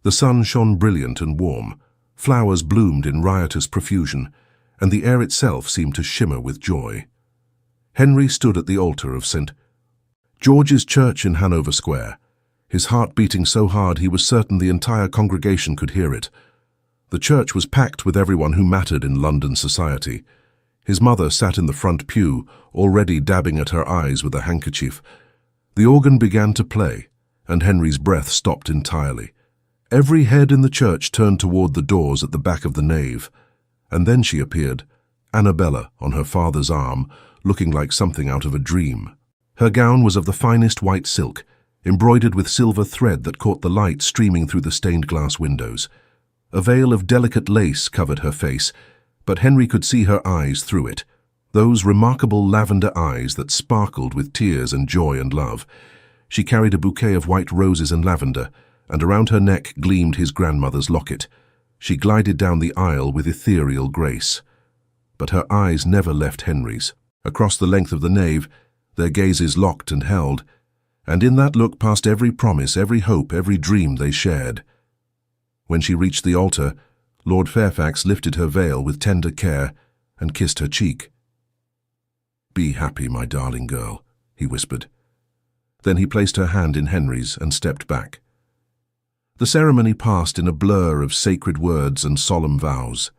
The sun shone brilliant and warm, flowers bloomed in riotous profusion, and the air itself seemed to shimmer with joy. Henry stood at the altar of St. George's Church in Hanover Square, his heart beating so hard he was certain the entire congregation could hear it. The church was packed with everyone who mattered in London society. His mother sat in the front pew, already dabbing at her eyes with a handkerchief. The organ began to play, and Henry's breath stopped entirely. Every head in the church turned toward the doors at the back of the nave, and then she appeared, Annabella on her father's arm, looking like something out of a dream. Her gown was of the finest white silk, embroidered with silver thread that caught the light streaming through the stained glass windows. A veil of delicate lace covered her face, but Henry could see her eyes through it, those remarkable lavender eyes that sparkled with tears and joy and love. She carried a bouquet of white roses and lavender, and around her neck gleamed his grandmother's locket. She glided down the aisle with ethereal grace. But her eyes never left Henry's. Across the length of the nave, their gazes locked and held, and in that look passed every promise, every hope, every dream they shared. When she reached the altar, Lord Fairfax lifted her veil with tender care and kissed her cheek. "Be happy, my darling girl," he whispered. Then he placed her hand in Henry's and stepped back. The ceremony passed in a blur of sacred words and solemn vows.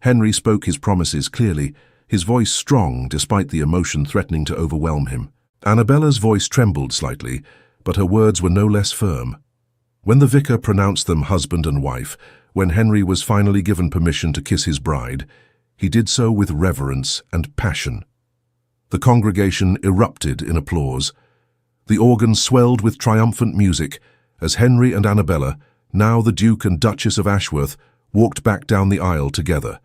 Henry spoke his promises clearly, his voice strong despite the emotion threatening to overwhelm him. Annabella's voice trembled slightly, but her words were no less firm. When the vicar pronounced them husband and wife, when Henry was finally given permission to kiss his bride, he did so with reverence and passion. The congregation erupted in applause. The organ swelled with triumphant music as Henry and Annabella, now the Duke and Duchess of Ashworth, walked back down the aisle together,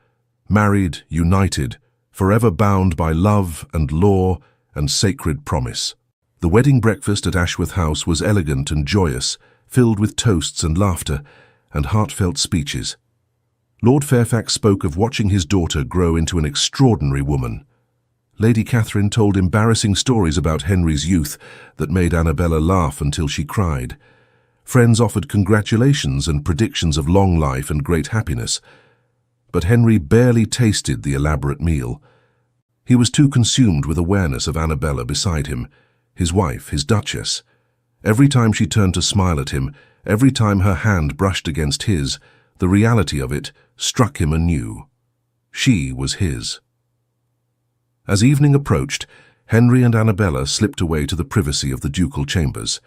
married, united, forever bound by love and law and sacred promise. The wedding breakfast at Ashworth House was elegant and joyous, filled with toasts and laughter and heartfelt speeches. Lord Fairfax spoke of watching his daughter grow into an extraordinary woman. Lady Catherine told embarrassing stories about Henry's youth that made Annabella laugh until she cried. Friends offered congratulations and predictions of long life and great happiness. But Henry barely tasted the elaborate meal. He was too consumed with awareness of Annabella beside him, his wife, his Duchess. Every time she turned to smile at him, every time her hand brushed against his, the reality of it struck him anew. She was his. As evening approached, Henry and Annabella slipped away to the privacy of the ducal chambers.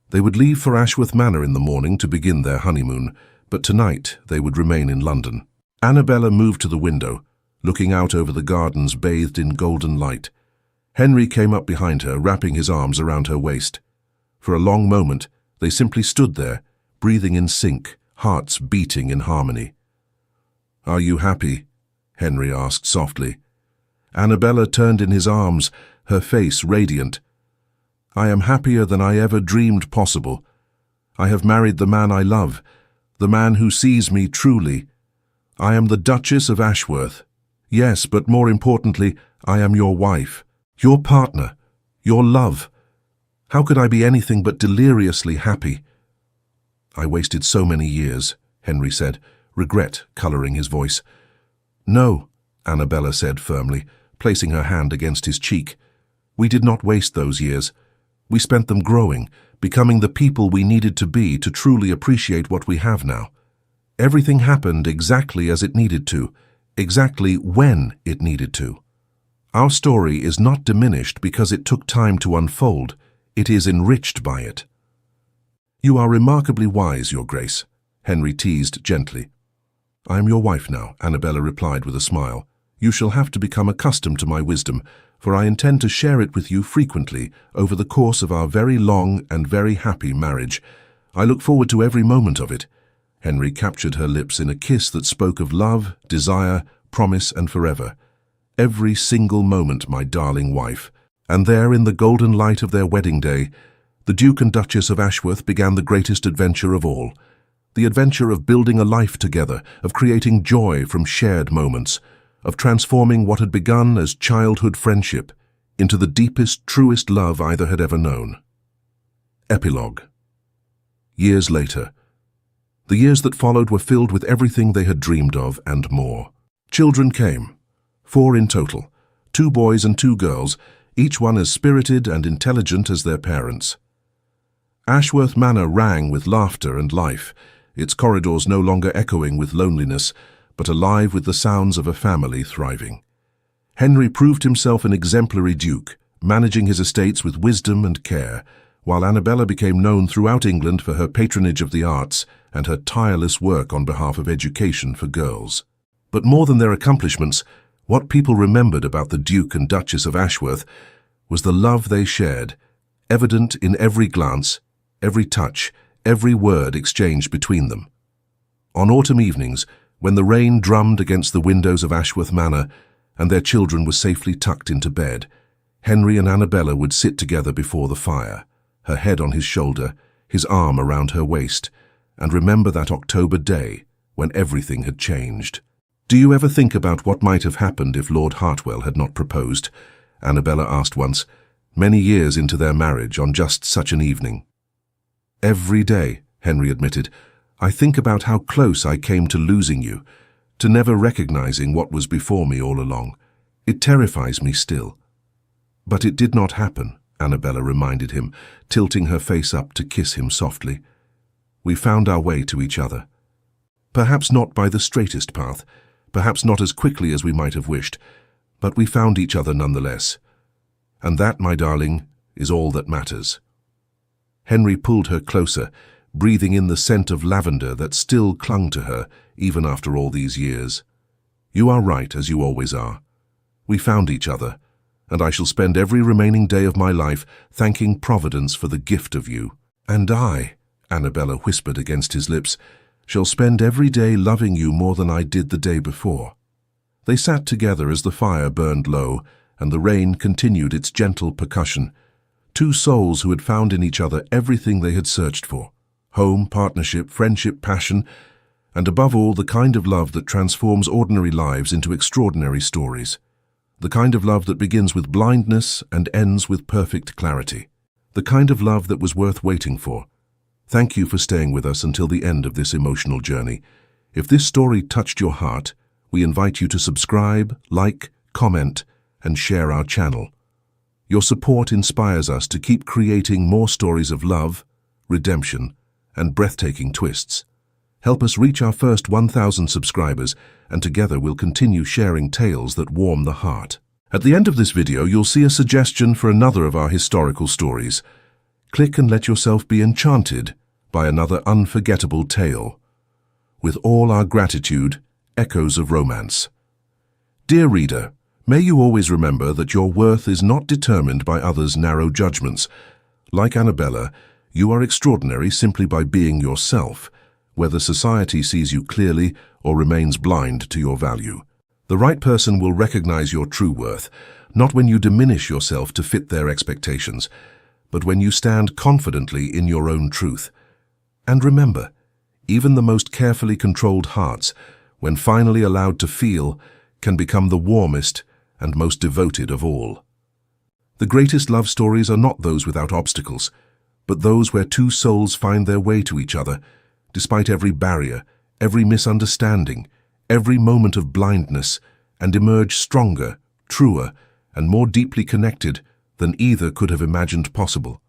They would leave for Ashworth Manor in the morning to begin their honeymoon, but tonight they would remain in London. Annabella moved to the window, looking out over the gardens bathed in golden light. Henry came up behind her, wrapping his arms around her waist. For a long moment, they simply stood there, breathing in sync, hearts beating in harmony. "Are you happy?" Henry asked softly. Annabella turned in his arms, her face radiant. "I am happier than I ever dreamed possible. I have married the man I love, the man who sees me truly. I am the Duchess of Ashworth. Yes, but more importantly, I am your wife. Your partner, your love. How could I be anything but deliriously happy? I wasted so many years, Henry said, regret coloring his voice. No, Annabella said firmly, placing her hand against his cheek. We did not waste those years. We spent them growing, becoming the people we needed to be to truly appreciate what we have now. Everything happened exactly as it needed to, exactly when it needed to. Our story is not diminished because it took time to unfold. It is enriched by it. You are remarkably wise, Your Grace, Henry teased gently. I am your wife now, Annabella replied with a smile. You shall have to become accustomed to my wisdom, for I intend to share it with you frequently over the course of our very long and very happy marriage. I look forward to every moment of it. Henry captured her lips in a kiss that spoke of love, desire, promise, and forever. Every single moment, my darling wife. And there, in the golden light of their wedding day, the Duke and Duchess of Ashworth began the greatest adventure of all. The adventure of building a life together, of creating joy from shared moments, of transforming what had begun as childhood friendship into the deepest, truest love either had ever known. Epilogue. Years later. The years that followed were filled with everything they had dreamed of and more. Children came, 4 in total, 2 boys and 2 girls, each one as spirited and intelligent as their parents. Ashworth Manor rang with laughter and life, its corridors no longer echoing with loneliness, but alive with the sounds of a family thriving. Henry proved himself an exemplary duke, managing his estates with wisdom and care, while Annabella became known throughout England for her patronage of the arts and her tireless work on behalf of education for girls. But more than their accomplishments, what people remembered about the Duke and Duchess of Ashworth was the love they shared, evident in every glance, every touch, every word exchanged between them. On autumn evenings, when the rain drummed against the windows of Ashworth Manor and their children were safely tucked into bed, Henry and Annabella would sit together before the fire, her head on his shoulder, his arm around her waist, and remember that October day when everything had changed. Do you ever think about what might have happened if Lord Hartwell had not proposed? Annabella asked once, many years into their marriage on just such an evening. Every day, Henry admitted, I think about how close I came to losing you, to never recognizing what was before me all along. It terrifies me still. But it did not happen, Annabella reminded him, tilting her face up to kiss him softly. We found our way to each other. Perhaps not by the straightest path, perhaps not as quickly as we might have wished, but we found each other nonetheless. And that, my darling, is all that matters. Henry pulled her closer, breathing in the scent of lavender that still clung to her, even after all these years. You are right, as you always are. We found each other, and I shall spend every remaining day of my life thanking Providence for the gift of you. And I, Annabella whispered against his lips, shall spend every day loving you more than I did the day before. They sat together as the fire burned low, and the rain continued its gentle percussion. 2 souls who had found in each other everything they had searched for. Home, partnership, friendship, passion, and above all the kind of love that transforms ordinary lives into extraordinary stories. The kind of love that begins with blindness and ends with perfect clarity. The kind of love that was worth waiting for. Thank you for staying with us until the end of this emotional journey. If this story touched your heart, we invite you to subscribe, like, comment, and share our channel. Your support inspires us to keep creating more stories of love, redemption, and breathtaking twists. Help us reach our first 1,000 subscribers, and together we'll continue sharing tales that warm the heart. At the end of this video, you'll see a suggestion for another of our historical stories. Click and let yourself be enchanted by another unforgettable tale. With all our gratitude, Echoes of Romance. Dear reader, may you always remember that your worth is not determined by others' narrow judgments. Like Annabella, you are extraordinary simply by being yourself, whether society sees you clearly or remains blind to your value. The right person will recognize your true worth, not when you diminish yourself to fit their expectations, but when you stand confidently in your own truth. And remember, even the most carefully controlled hearts, when finally allowed to feel, can become the warmest and most devoted of all. The greatest love stories are not those without obstacles, but those where two souls find their way to each other, despite every barrier, every misunderstanding, every moment of blindness, and emerge stronger, truer, and more deeply connected than either could have imagined possible.